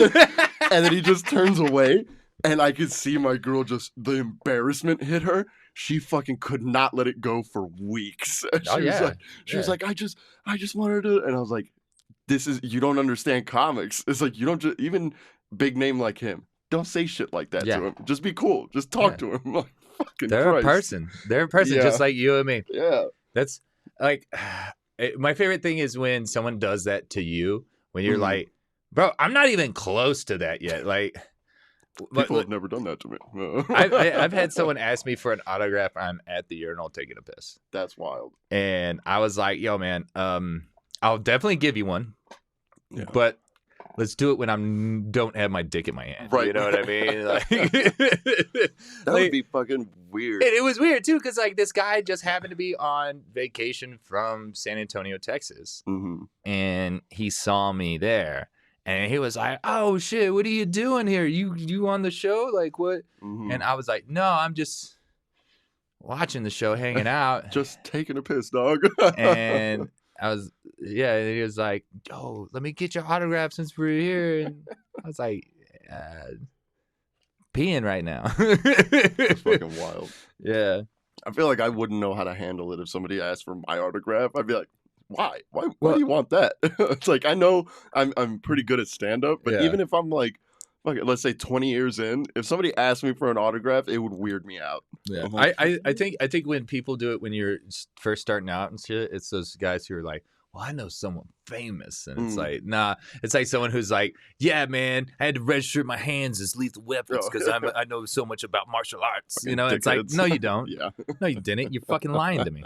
then he just turns away. And I could see my girl the embarrassment hit her. She fucking could not let it go for weeks. She was like, I just wanted to. And I was like, you don't understand comics. It's like, you don't even big name like him. don't say shit like that Yeah. to him. Just be cool. Just talk to him. Like, fucking They're Christ. a person. They're a person just like you and me. Yeah. That's like my favorite thing is when someone does that to you when you're like, bro, I'm not even close to that yet. Like, people have never done that to me. I've had someone ask me for an autograph. I'm at the urinal taking a piss. That's wild. And I was like, yo, man, I'll definitely give you one. Yeah. But let's do it when I don't have my dick in my hand. Right. You know what I mean? Like, that would be fucking weird. It was weird, too, because like this guy just happened to be on vacation from San Antonio, Texas. And he saw me there. And he was like, oh, shit, what are you doing here? You on the show? Like, what? And I was like, no, I'm just watching the show, hanging out. Just taking a piss, dog. And I was, and he was like, yo, let me get your autograph since we're here. And I was like, peeing right now. That's fucking wild. Yeah. I feel like I wouldn't know how to handle it if somebody asked for my autograph. I'd be like, why do you want that? It's like, I know I'm pretty good at stand-up, but even if I'm like, let's say 20 years in, if somebody asked me for an autograph, it would weird me out. Yeah, I think when people do it when you're first starting out and shit, it's those guys who are like, well, I know someone famous, and it's like, nah, it's like someone who's like, yeah, man, I had to register my hands as lethal weapons because I know so much about martial arts. Fucking you know, it's dickheads. like, no, you don't. Yeah, no, you didn't. You're fucking lying to me.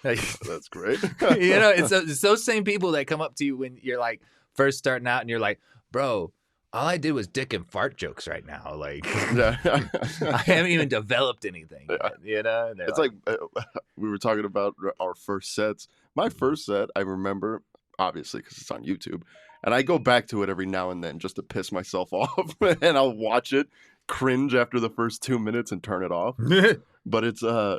That's great. You know, it's those same people that come up to you when you're like first starting out and you're like, bro, all I did was dick and fart jokes right now. Like, I haven't even developed anything yet, you know? It's like we were talking about our first sets. My first set, I remember, obviously, because it's on YouTube. And I go back to it every now and then just to piss myself off. And I'll watch it, cringe after the first 2 minutes and turn it off. But it's I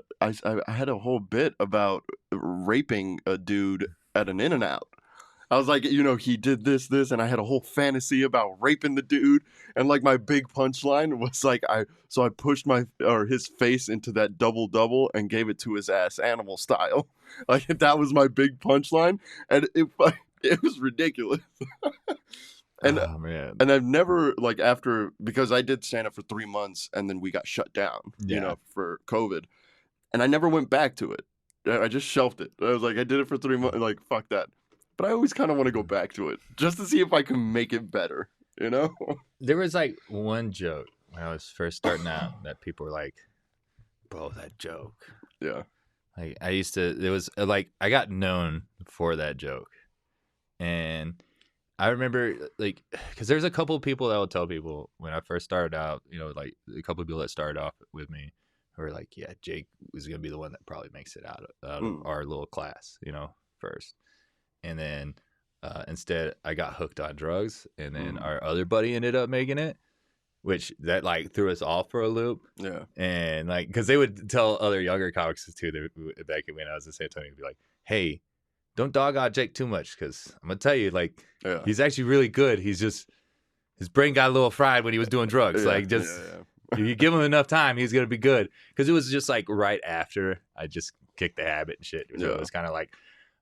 had a whole bit about raping a dude at an In-N-Out. I was like, you know, he did this, and I had a whole fantasy about raping the dude. And like my big punchline was like, I pushed his face into that double and gave it to his ass animal style. Like that was my big punchline, and it was ridiculous. And oh, man. And I've never because I did stand up for 3 months and then we got shut down, you know, for COVID, and I never went back to it. I just shelved it. I was like, I did it for 3 months, like fuck that. But I always kind of want to go back to it just to see if I can make it better, you know? There was like one joke when I was first starting out that people were like, bro, that joke. Yeah. Like I got known for that joke. And I remember like, because there's a couple of people that will tell people when I first started out, you know, like a couple of people that started off with me who were like, yeah, Jake was going to be the one that probably makes it out of our little class, you know, first. And then instead I got hooked on drugs, and then our other buddy ended up making it, which that like threw us all for a loop. Yeah. And like, because they would tell other younger comics too, back when I was in San Antonio, be like, hey, don't dog out Jake too much, because I'm going to tell you, like, he's actually really good. He's just, his brain got a little fried when he was doing drugs. If you give him enough time, he's going to be good. Because it was just like right after I just kicked the habit and shit. So it was kind of like,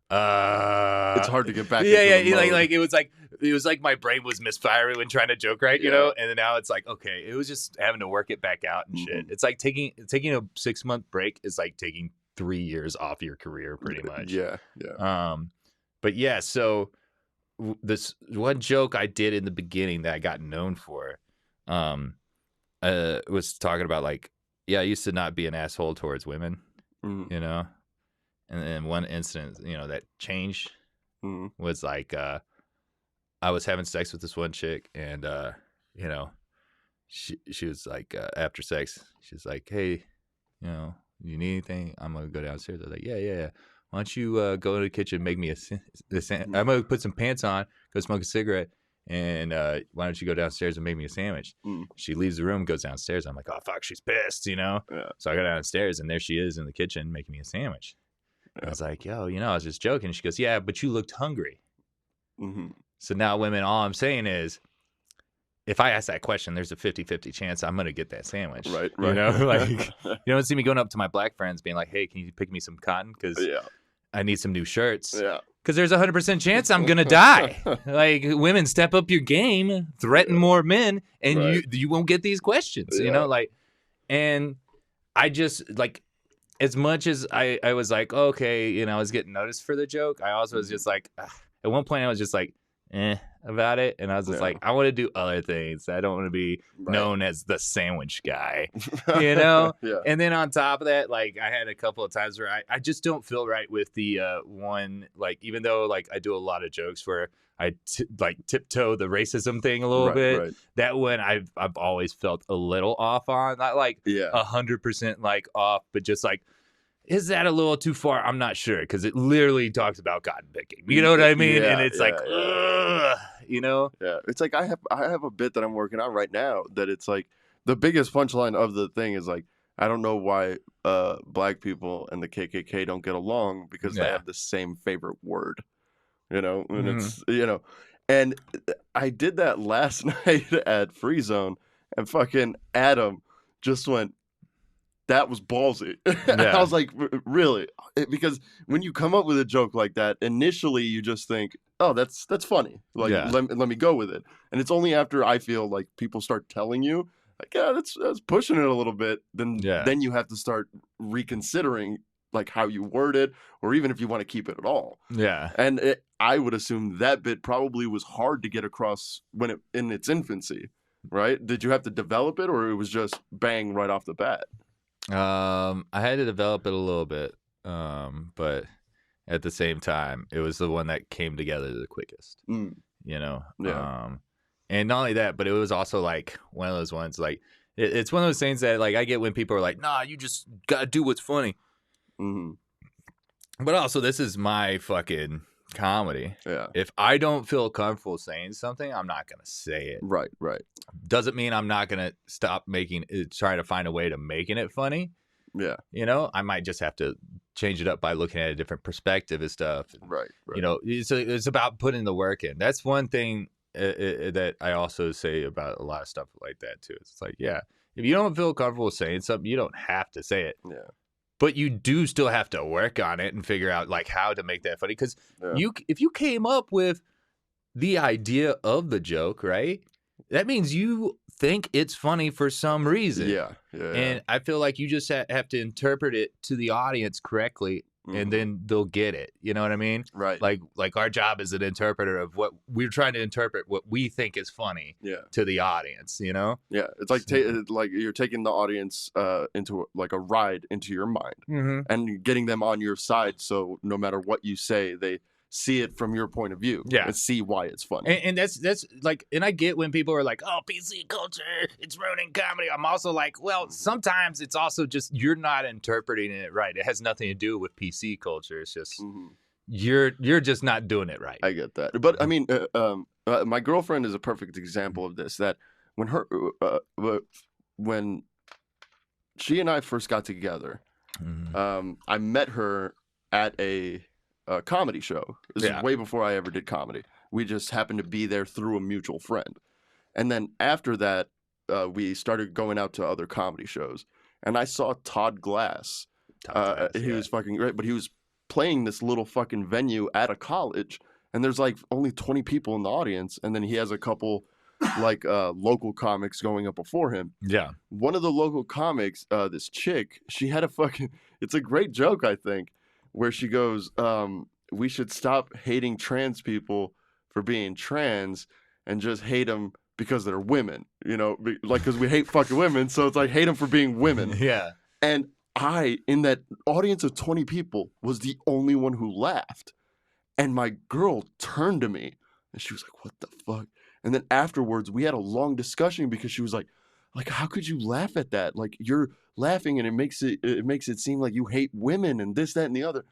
it's hard to get back. It was like my brain was misfiring when trying to joke, right? You know, and then now it's like, okay, it was just having to work it back out and shit. It's like taking a 6-month break is like taking 3 years off your career, pretty much. But yeah, so this one joke I did in the beginning that I got known for, was talking about like, I used to not be an asshole towards women, you know. And then one incident, you know, that changed was like, I was having sex with this one chick, and you know, she was like, after sex, she's like, hey, you know, you need anything? I'm gonna go downstairs. I was like, yeah. Why don't you go to the kitchen, make me I'm gonna put some pants on, go smoke a cigarette, and why don't you go downstairs and make me a sandwich? She leaves the room, goes downstairs. I'm like, oh fuck, she's pissed, you know. So I go downstairs, and there she is in the kitchen making me a sandwich. I was like, yo, you know, I was just joking. She goes, yeah, but you looked hungry. So now, women, all I'm saying is, if I ask that question, there's a 50-50 chance I'm going to get that sandwich. Right. You know, like, you don't see me going up to my black friends being like, hey, can you pick me some cotton? Because I need some new shirts. Yeah. because there's 100% chance I'm gonna die. Like, women, step up your game, threaten more men, and you won't get these questions. You know, like, and I just like, as much as I was like, okay, you know, I was getting noticed for the joke, I also was just like, at one point I was just like, about it, and I was just like, I want to do other things. I don't want to be known as the sandwich guy, you know. And then on top of that, like, I had a couple of times where I just don't feel right with the one, like, even though like I do a lot of jokes where I tiptoe the racism thing a little bit. That one I've always felt a little off on, not like 100% like off, but just like, is that a little too far? I'm not sure, because it literally talks about cotton picking. You know what I mean? And it's like, ugh, you know? Yeah, it's like I have a bit that I'm working on right now that it's like the biggest punchline of the thing is like, I don't know why black people and the KKK don't get along because they have the same favorite word, you know? And it's, you know, and I did that last night at Free Zone, and fucking Adam just went, that was ballsy. I was like, really? Because when you come up with a joke like that, initially you just think, oh, that's funny. Like, let me go with it. And it's only after I feel like people start telling you, like, yeah, that's pushing it a little bit, then you have to start reconsidering like how you word it, or even if you want to keep it at all. Yeah. And I would assume that bit probably was hard to get across when in its infancy, right? Did you have to develop it, or it was just bang right off the bat? I had to develop it a little bit, but at the same time, it was the one that came together the quickest. You know, and not only that, but it was also like one of those ones. Like, it's one of those things that like I get when people are like, "Nah, you just gotta do what's funny." But also, this is my fucking comedy. Yeah. If I don't feel comfortable saying something, I'm not gonna say it. Right. Doesn't mean I'm not gonna stop trying to find a way to making it funny. Yeah. You know, I might just have to change it up by looking at a different perspective and stuff. Right. You know, it's about putting the work in. That's one thing that I also say about a lot of stuff like that too. It's like, yeah, if you don't feel comfortable saying something, you don't have to say it. Yeah. But you do still have to work on it and figure out like how to make that funny. Because if you came up with the idea of the joke, right, that means you think it's funny for some reason. Yeah. And I feel like you just have to interpret it to the audience correctly, and then they'll get it. You know what I mean? Right. Like our job is an interpreter of what we're trying to interpret, what we think is funny to the audience, you know? Yeah. It's like like you're taking the audience into like a ride into your mind and getting them on your side. So no matter what you say, they see it from your point of view and see why it's funny. And that's like, and I get when people are like, oh, PC culture, it's ruining comedy. I'm also like, well, sometimes it's also just you're not interpreting it right. It has nothing to do with PC culture. It's just you're just not doing it right. I get that. But I mean, my girlfriend is a perfect example of this, that when she and I first got together, I met her at a comedy show. This is way before I ever did comedy. We just happened to be there through a mutual friend. And then after that, we started going out to other comedy shows. And I saw Todd Glass. He was fucking great, but he was playing this little fucking venue at a college. And there's like only 20 people in the audience. And then he has a couple like local comics going up before him. Yeah. One of the local comics, this chick, she had it's a great joke, I think, where she goes, we should stop hating trans people for being trans and just hate them because they're women, you know, like, because we hate fucking women. So it's like, hate them for being women. Yeah. And I, in that audience of 20 people, was the only one who laughed. And my girl turned to me and she was like, what the fuck? And then afterwards, we had a long discussion because she was like, how could you laugh at that? Like, you're laughing and it makes it seem like you hate women and this, that, and the other.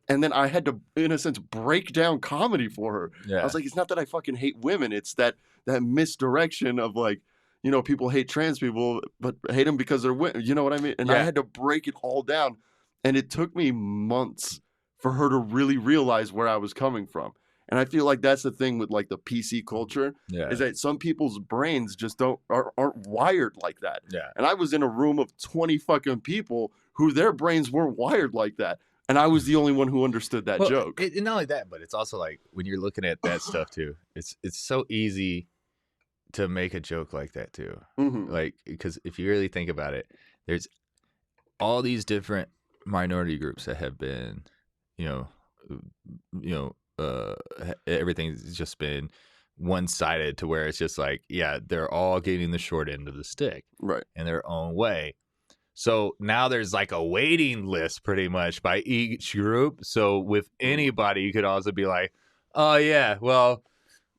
And then I had to, in a sense, break down comedy for her. Yeah. I was like, it's not that I fucking hate women. It's that misdirection of like, you know, people hate trans people, but hate them because they're women. You know what I mean? And I had to break it all down. And it took me months for her to really realize where I was coming from. And I feel like that's the thing with like the PC culture is that some people's brains just aren't wired like that. Yeah. And I was in a room of 20 fucking people who their brains weren't wired like that. And I was the only one who understood that joke. Not only that, but it's also like when you're looking at that stuff too, it's so easy to make a joke like that too. Mm-hmm. Like, because if you really think about it, there's all these different minority groups that have been, everything's just been one-sided to where it's just like, yeah, they're all getting the short end of the stick, right, in their own way. So now there's like a waiting list pretty much by each group. So with anybody, you could also be like, oh yeah, well,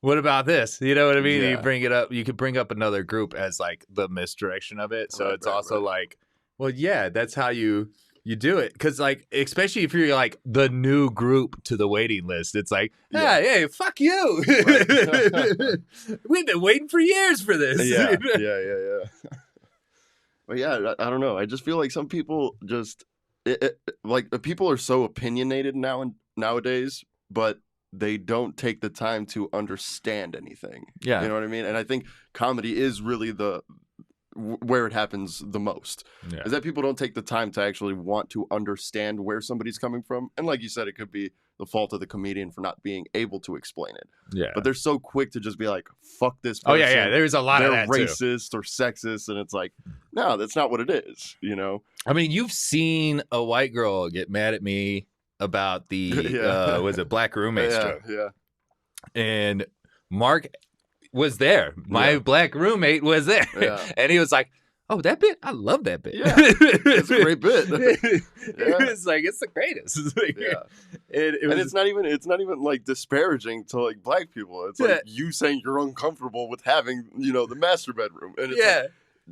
what about this? You know what I mean? Yeah. You bring it up. You could bring up another group as like the misdirection of it. So it's also like, well, yeah, that's how you do it. Because like, especially if you're like the new group to the waiting list, it's like, hey, fuck you. Right. We've been waiting for years for this. Yeah. But yeah, I don't know. I just feel like some people just like people are so opinionated nowadays, but they don't take the time to understand anything. Yeah. You know what I mean? And I think comedy is really where it happens the most. Yeah. Is that people don't take the time to actually want to understand where somebody's coming from. And like you said, it could be the fault of the comedian for not being able to explain it. Yeah. But they're so quick to just be like, fuck this person. Oh, yeah. There's a lot of that, they're racist or sexist. And it's like, no, that's not what it is, you know? I mean, you've seen a white girl get mad at me about the, was it Black Roommates joke? Yeah. And Mark was there. My black roommate was there. Yeah. And he was like, oh, that bit? I love that bit. Yeah. It's a great bit. It's like, it's the greatest. It's like, and it's not even like disparaging to like black people. It's like you saying you're uncomfortable with having, the master bedroom. And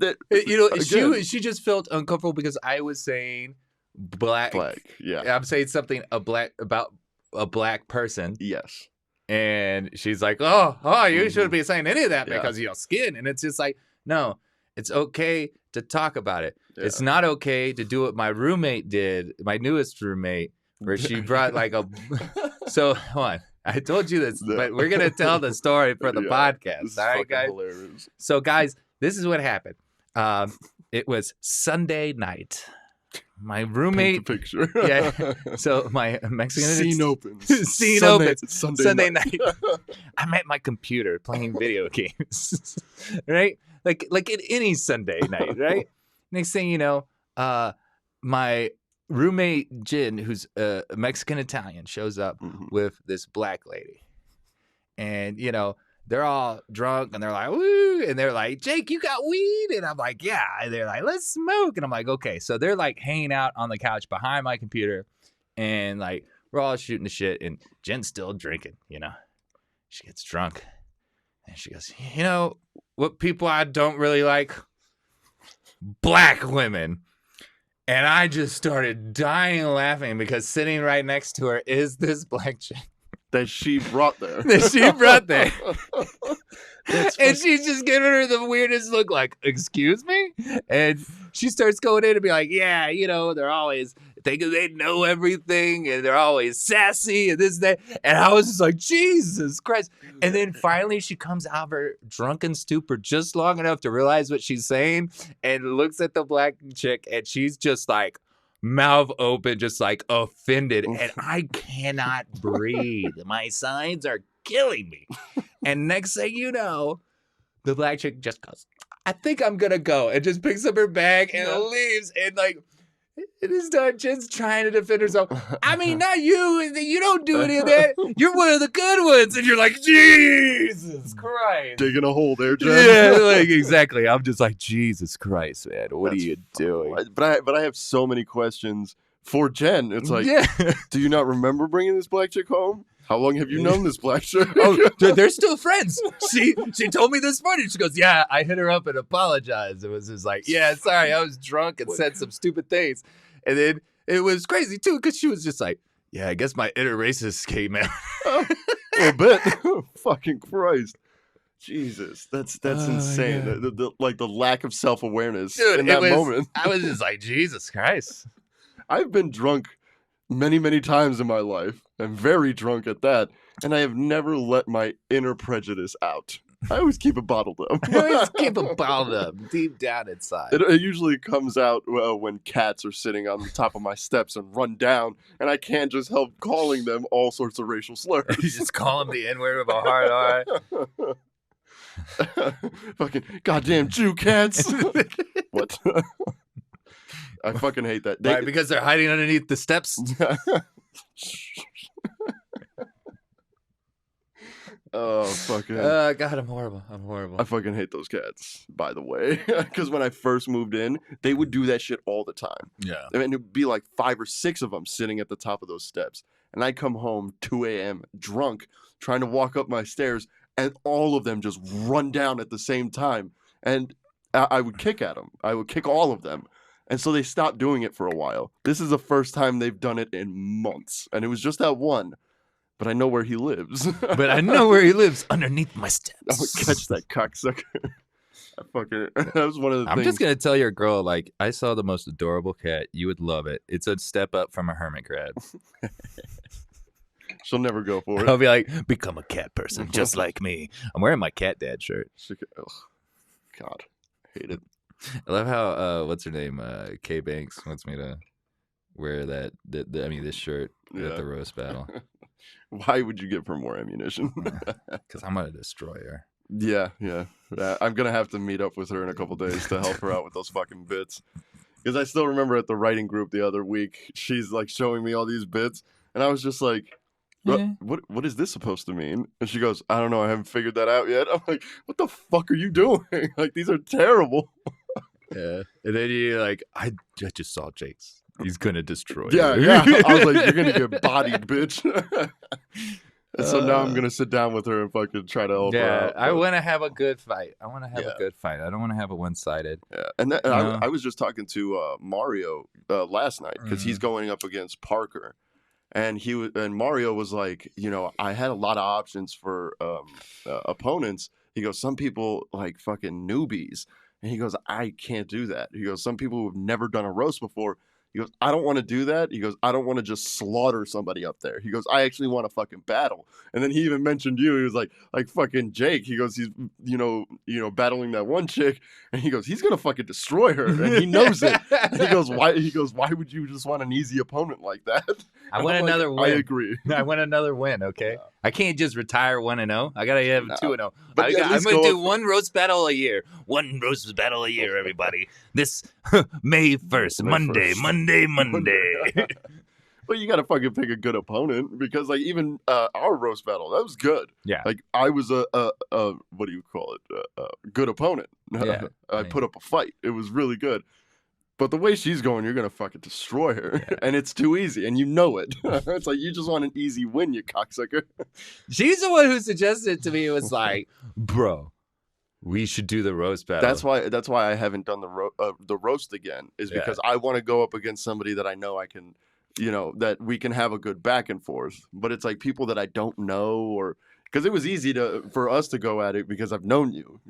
it's she just felt uncomfortable because I was saying black. Yeah. I'm saying something about a black person. Yes. And she's like, oh, you shouldn't be saying any of that because of your skin. And it's just like, no, it's okay to talk about it. Yeah. It's not okay to do what my roommate did, my newest roommate, where she brought like a... So, hold on. I told you this, but we're going to tell the story for the podcast. All right, guys? Hilarious. So, guys, this is what happened. It was Sunday night. My roommate. Paint the picture. Yeah. So my Mexican scene opens. Sunday night. I'm at my computer playing video games. Right? Like at any Sunday night, right? Next thing you know, my roommate Jin, who's a Mexican Italian, shows up with this black lady. And they're all drunk and they're like, woo, and they're like, Jake, you got weed? And I'm like, yeah. And they're like, let's smoke. And I'm like, okay. So they're like hanging out on the couch behind my computer and like we're all shooting the shit and Jen's still drinking, She gets drunk and she goes, what people I don't really like? Black women. And I just started dying laughing because sitting right next to her is this black chick. That she brought there. And she's just giving her the weirdest look like, excuse me? And she starts going in and be like, yeah, they're always thinking they know everything and they're always sassy and this, that. And I was just like, Jesus Christ. And then finally she comes out of her drunken stupor just long enough to realize what she's saying and looks at the black chick and she's just like, mouth open, just like offended, and I cannot breathe. My sides are killing me. And next thing you know, the black chick just goes, I think I'm gonna go, and just picks up her bag and leaves. And like, it is done. Jen's trying to defend herself. I mean, not you. You don't do any of that. You're one of the good ones. And you're like, Jesus Christ. Digging a hole there, Jen. Yeah, like exactly. I'm just like, Jesus Christ, man. What are you doing? But I have so many questions for Jen. It's like, do you not remember bringing this black chick home? How long have you known this black chick? Oh, they're still friends. She told me this morning. She goes, yeah, I hit her up and apologized. It was just like, yeah, sorry, I was drunk and said some stupid things. And then it was crazy, too, because she was just like, yeah, I guess my inner racist came out. A bit. Fucking Christ. Jesus, that's insane. Yeah. The lack of self-awareness in that moment. I was just like, Jesus Christ. I've been drunk many, many times in my life. I'm very drunk at that. And I have never let my inner prejudice out. I always keep it bottled up. You always keep it bottled up deep down inside. It usually comes out when cats are sitting on the top of my steps and run down, and I can't just help calling them all sorts of racial slurs. You just call them the N-word with a hard R. Fucking goddamn Jew cats. What? I fucking hate that. Right, because they're hiding underneath the steps. Oh, fucking. God, I'm horrible. I fucking hate those cats, by the way. Because when I first moved in, they would do that shit all the time. Yeah. And it'd be like 5 or 6 of them sitting at the top of those steps. And I'd come home 2 a.m. drunk, trying to walk up my stairs, and all of them just run down at the same time. And I would kick at them. I would kick all of them. And so they stopped doing it for a while. This is the first time they've done it in months. And it was just that one. But I know where he lives. Underneath my steps. I'm gonna catch that cocksucker. That was one of the things. I'm just gonna tell your girl, like, I saw the most adorable cat. You would love it. It's a step up from a hermit crab. She'll never go for it. I'll be like, become a cat person just like me. I'm wearing my cat dad shirt. God, I hate it. I love how what's her name? Kay Banks wants me to wear this shirt at the roast battle. Why would you give her more ammunition? Because I'm gonna destroy her. Yeah. I'm gonna have to meet up with her in a couple days to help her out with those fucking bits. Because I still remember at the writing group the other week, she's like showing me all these bits, and I was just like, what is this supposed to mean? And she goes, I don't know, I haven't figured that out yet. I'm like, what the fuck are you doing? Like, these are terrible. Yeah. And then you're like, I just saw Jake's. He's gonna destroy you. Yeah. I was like, you're gonna get bodied, bitch. And so now I'm gonna sit down with her and fucking try to help her out. I want to have a good fight. I want to have a good fight. I don't want to have it one-sided. Yeah, and I was just talking to Mario last night because he's going up against Parker, and Mario was like, I had a lot of options for opponents. He goes, some people like fucking newbies, and he goes, I can't do that. He goes, some people who've never done a roast before. He goes, I don't want to do that. He goes, I don't want to just slaughter somebody up there. He goes, I actually want to fucking battle. And then he even mentioned you. He was like fucking Jake. He goes, he's, battling that one chick. And he goes, he's going to fucking destroy her. And he knows it. And he goes, why would you just want an easy opponent like that? I want another win. I agree. I want another win, okay? Yeah. I can't just retire 1-0. I got to have 2-0. But I'm going to do one roast battle a year. One roast battle a year, everybody. This May 1st, Monday. Well, you got to fucking pick a good opponent because, like, even our roast battle, that was good. Yeah. Like, I was a what do you call it? A good opponent. Yeah. I put up a fight. It was really good. But the way she's going, you're going to fucking destroy her. Yeah. And it's too easy. And you know it. It's like, you just want an easy win, you cocksucker. She's the one who suggested it to me. It was like, bro, we should do the roast battle. That's why I haven't done the roast again, is because I want to go up against somebody that I know I can, that we can have a good back and forth. But it's like people that I don't know, or because it was easy for us to go at it because I've known you.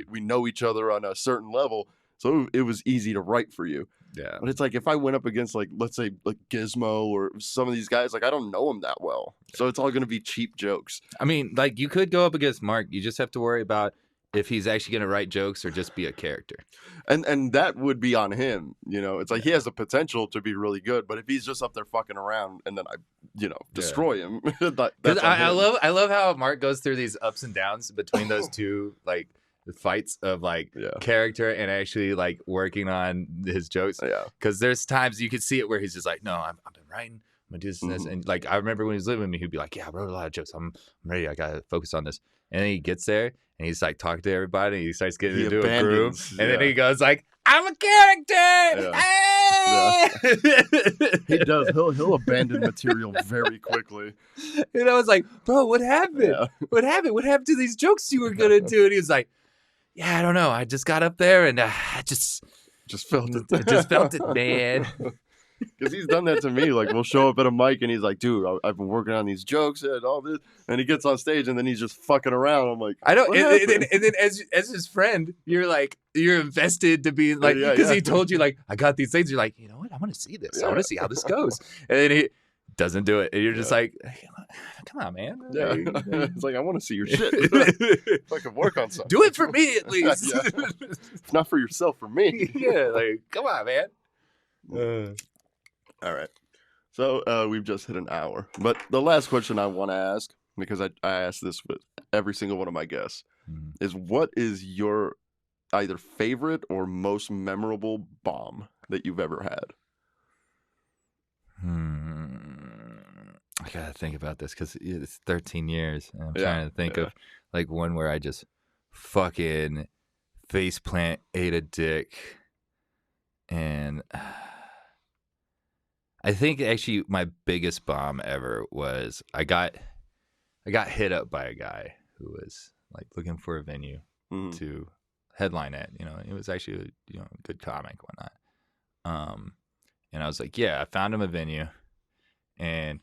We know each other on a certain level. So it was easy to write for you. Yeah. But it's like if I went up against, like, let's say, like Gizmo or some of these guys, like, I don't know them that well. So it's all going to be cheap jokes. I mean, like, you could go up against Mark. You just have to worry about if he's actually going to write jokes or just be a character. And that would be on him. It's like he has the potential to be really good. But if he's just up there fucking around and then I, destroy him. I love how Mark goes through these ups and downs between those two, like, fights of character and actually like working on his jokes. Yeah. Because there's times you could see it where he's just like, no, I've been writing, I'm gonna do this and this. And like I remember when he was living with me, he'd be like, yeah, I wrote a lot of jokes. I'm ready. I gotta focus on this. And then he gets there and he's like talking to everybody. And he starts getting into a groove. And then he goes like, I'm a character. Yeah. Hey! Yeah. He does. He'll abandon material very quickly. And I was like, bro, what happened? Yeah. What happened? What happened to these jokes you were gonna do? And he was like, yeah, I don't know. I just got up there and I just felt it. I just felt it, man. Because he's done that to me. Like, we'll show up at a mic and he's like, dude, I've been working on these jokes and all this. And he gets on stage and then he's just fucking around. I'm like, I don't. And then as his friend, you're like, you're invested to be like, because he told you, like, I got these things. You're like, you know what? I want to see this. I want to see how this goes. And then doesn't do it. And you're just like, hey, come on, man. Yeah. It's like, I want to see your shit. If I could work on something. Do it for me at least. If not for yourself, for me. Yeah, like, come on, man. All right. So we've just hit an hour. But the last question I want to ask, because I ask this with every single one of my guests, is what is your either favorite or most memorable bomb that you've ever had? I gotta think about this because it's 13 years. And I'm trying to think of like one where I just fucking faceplant, ate a dick, and I think actually my biggest bomb ever was I got hit up by a guy who was like looking for a venue to headline at. You know, it was actually a good comic, whatnot. And I was like, yeah, I found him a venue, and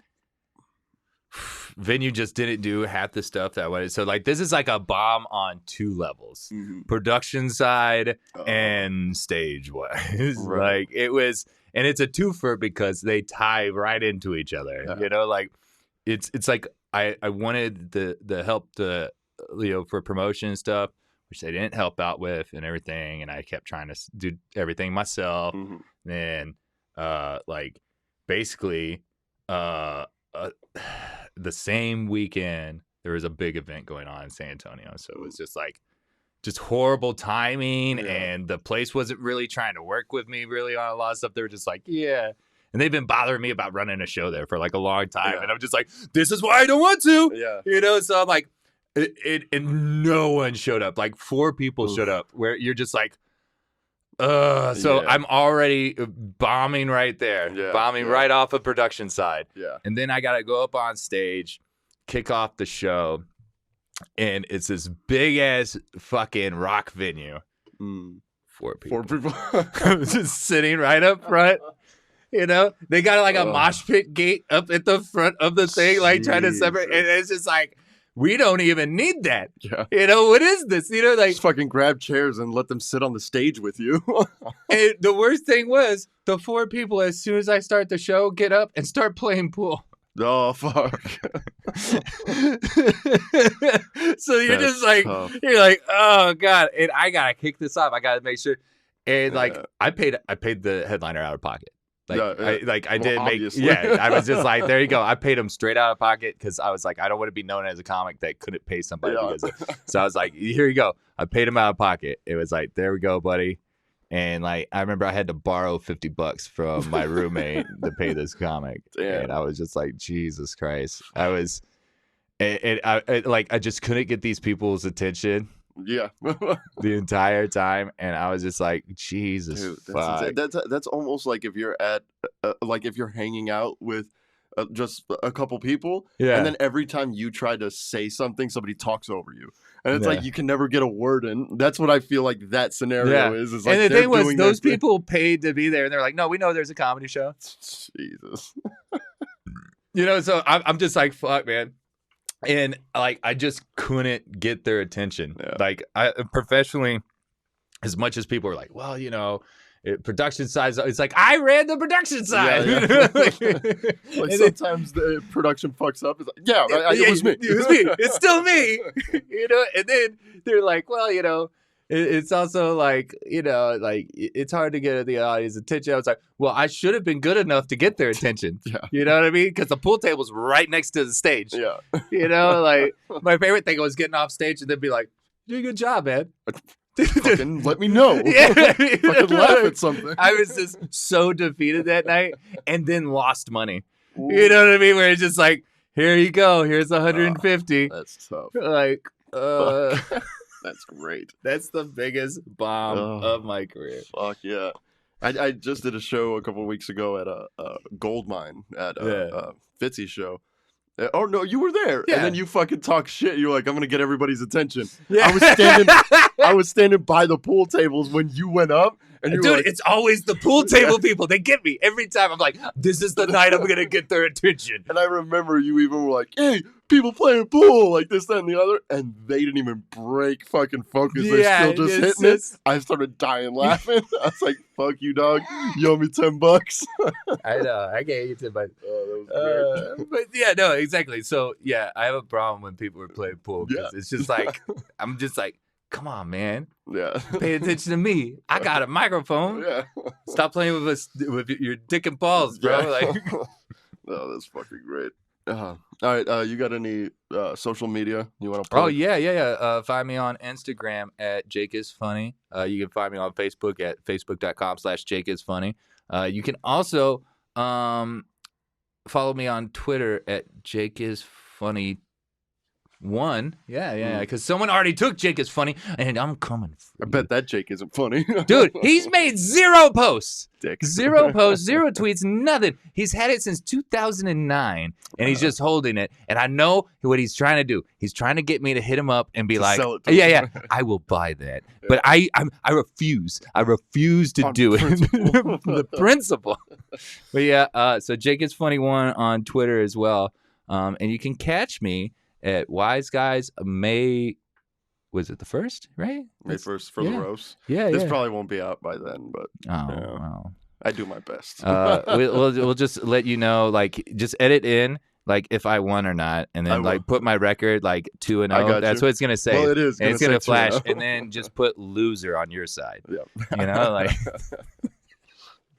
venue just didn't do half the stuff that I wanted. So like this is like a bomb on two levels, production side and stage wise. Right. Like it was, and it's a twofer because they tie right into each other. Yeah. You know, like it's like I wanted the help to for promotion and stuff, which they didn't help out with and everything, and I kept trying to do everything myself. Then like basically the same weekend there was a big event going on in San Antonio, so it was just horrible timing, and the place wasn't really trying to work with me really on a lot of stuff. They were just like, yeah, and they've been bothering me about running a show there for like a long time, and I'm just like, this is why I don't want to, so I'm like, and no one showed up. Like 4 people showed up, where you're just like, so I'm already bombing right there, right off of production side. And then I got to go up on stage, kick off the show, and it's this big ass fucking rock venue. 4 people. 4 people. Just sitting right up front. You know, they got like a mosh pit gate up at the front of the thing, like trying to separate. And it's just like, we don't even need that. You know, what is this? You know, like just fucking grab chairs and let them sit on the stage with you. And the worst thing was the 4 people, as soon as I start the show, get up and start playing pool. Oh, fuck. So you're just like, you're like, oh God. And I got to kick this off. I got to make sure. And like, I paid the headliner out of pocket. Like, I did make, I was just like, there you go. I paid him straight out of pocket because I was like, I don't want to be known as a comic that couldn't pay somebody. So I was like, here you go. I paid him out of pocket. It was like, there we go, buddy. And like, I remember I had to borrow $50 from my roommate to pay this comic. Damn. And I was just like, Jesus Christ. I was, and I just couldn't get these people's attention. The entire time, and I was just like, Jesus. Dude, fuck. That's almost like if you're at like if you're hanging out with just a couple people, and then every time you try to say something, somebody talks over you, and it's like you can never get a word in. That's what I feel like that scenario is like, and the thing was, those people paid to be there, and they're like, no, we know there's a comedy show. Jesus. You know, so I'm just like, fuck, man. And like, I just couldn't get their attention. Like, I professionally, as much as people are like, well, you know, production side, it's like, I ran the production side. Like sometimes the production fucks up. It's like, it was me. It was me. It's still me. You know, and then they're like, well, you know, it's also like, you know, like it's hard to get the audience attention. I was like, well, I should have been good enough to get their attention. You know what I mean? Because the pool table's right next to the stage. You know, like my favorite thing was getting off stage and they'd be like, you did a good job, man. Fucking let me know. Fucking laugh at something. I was just so defeated that night, and then lost money. Ooh. You know what I mean? Where it's just like, here you go. Here's 150. That's tough. Like, that's great. That's the biggest bomb of my career. Fuck yeah. I just did a show a couple of weeks ago at a gold mine at Fitzy's show. Oh no, you were there, and then you fucking talk shit. You're like, I'm gonna get everybody's attention. I was standing by the pool tables when you went up, And you were Dude, like, it's always the pool table people. They get me every time. I'm like, this is the night I'm gonna get their attention. and I remember you even were like, hey, people playing pool, like this, that, and the other, and they didn't even break fucking focus. Yeah, They're still just it's hitting just- it. I started dying laughing. I was like, fuck you, dog. You owe me $10. I know. I can't get to my. Oh, that was great. But yeah, no, exactly. So yeah, I have a problem when people are playing pool because it's just like I'm just like, come on, man, Yeah. pay attention to me. I got a microphone. Yeah. Stop playing with us with your dick and balls, bro. Yeah. Like, Oh, that's fucking great. All right, you got any social media you want to plug? oh yeah. Find me on Instagram at Jake is Funny. You can find me on Facebook at facebook.com/Jake is Funny. You can also follow me on Twitter at Jake is Funny 1. Yeah. Because someone already took Jake is Funny, and I'm coming. I bet that Jake isn't funny. Dude, he's made 0 posts. Dick. 0 posts, 0 tweets, nothing. He's had it since 2009, and he's just holding it. And I know what he's trying to do. He's trying to get me to hit him up and be To like, sell it to yeah, him. I will buy that. But I refuse. I refuse to On do it. principle. The principle. But yeah, so Jake is Funny 1 on Twitter as well. And you can catch me at Wise Guys was it the 1st, right? May 1st for yeah. the roast. Yeah, This yeah. probably won't be out by then, but Oh, yeah. wow. I do my best. We'll just let you know, like, just edit in, like, if I won or not, and I then, will. like, put my record, like, 2-0. I got That's you. what it's going to say. Well, it is And it's gonna going to say flash, 2-0. and then just put loser on your side. Yeah. You know, like,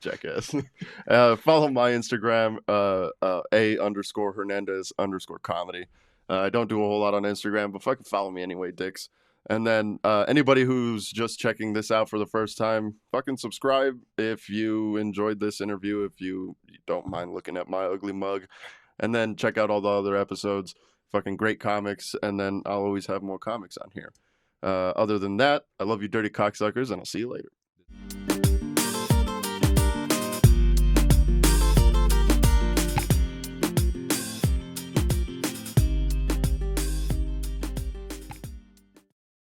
Jackass. Follow my Instagram, _Hernandez_comedy. I don't do a whole lot on Instagram, but fucking follow me anyway, dicks. And then anybody who's just checking this out for the first time, fucking subscribe if you enjoyed this interview, if you don't mind looking at my ugly mug. And then check out all the other episodes. Fucking great comics. And then I'll always have more comics on here. Other than that, I love you dirty cocksuckers, and I'll see you later.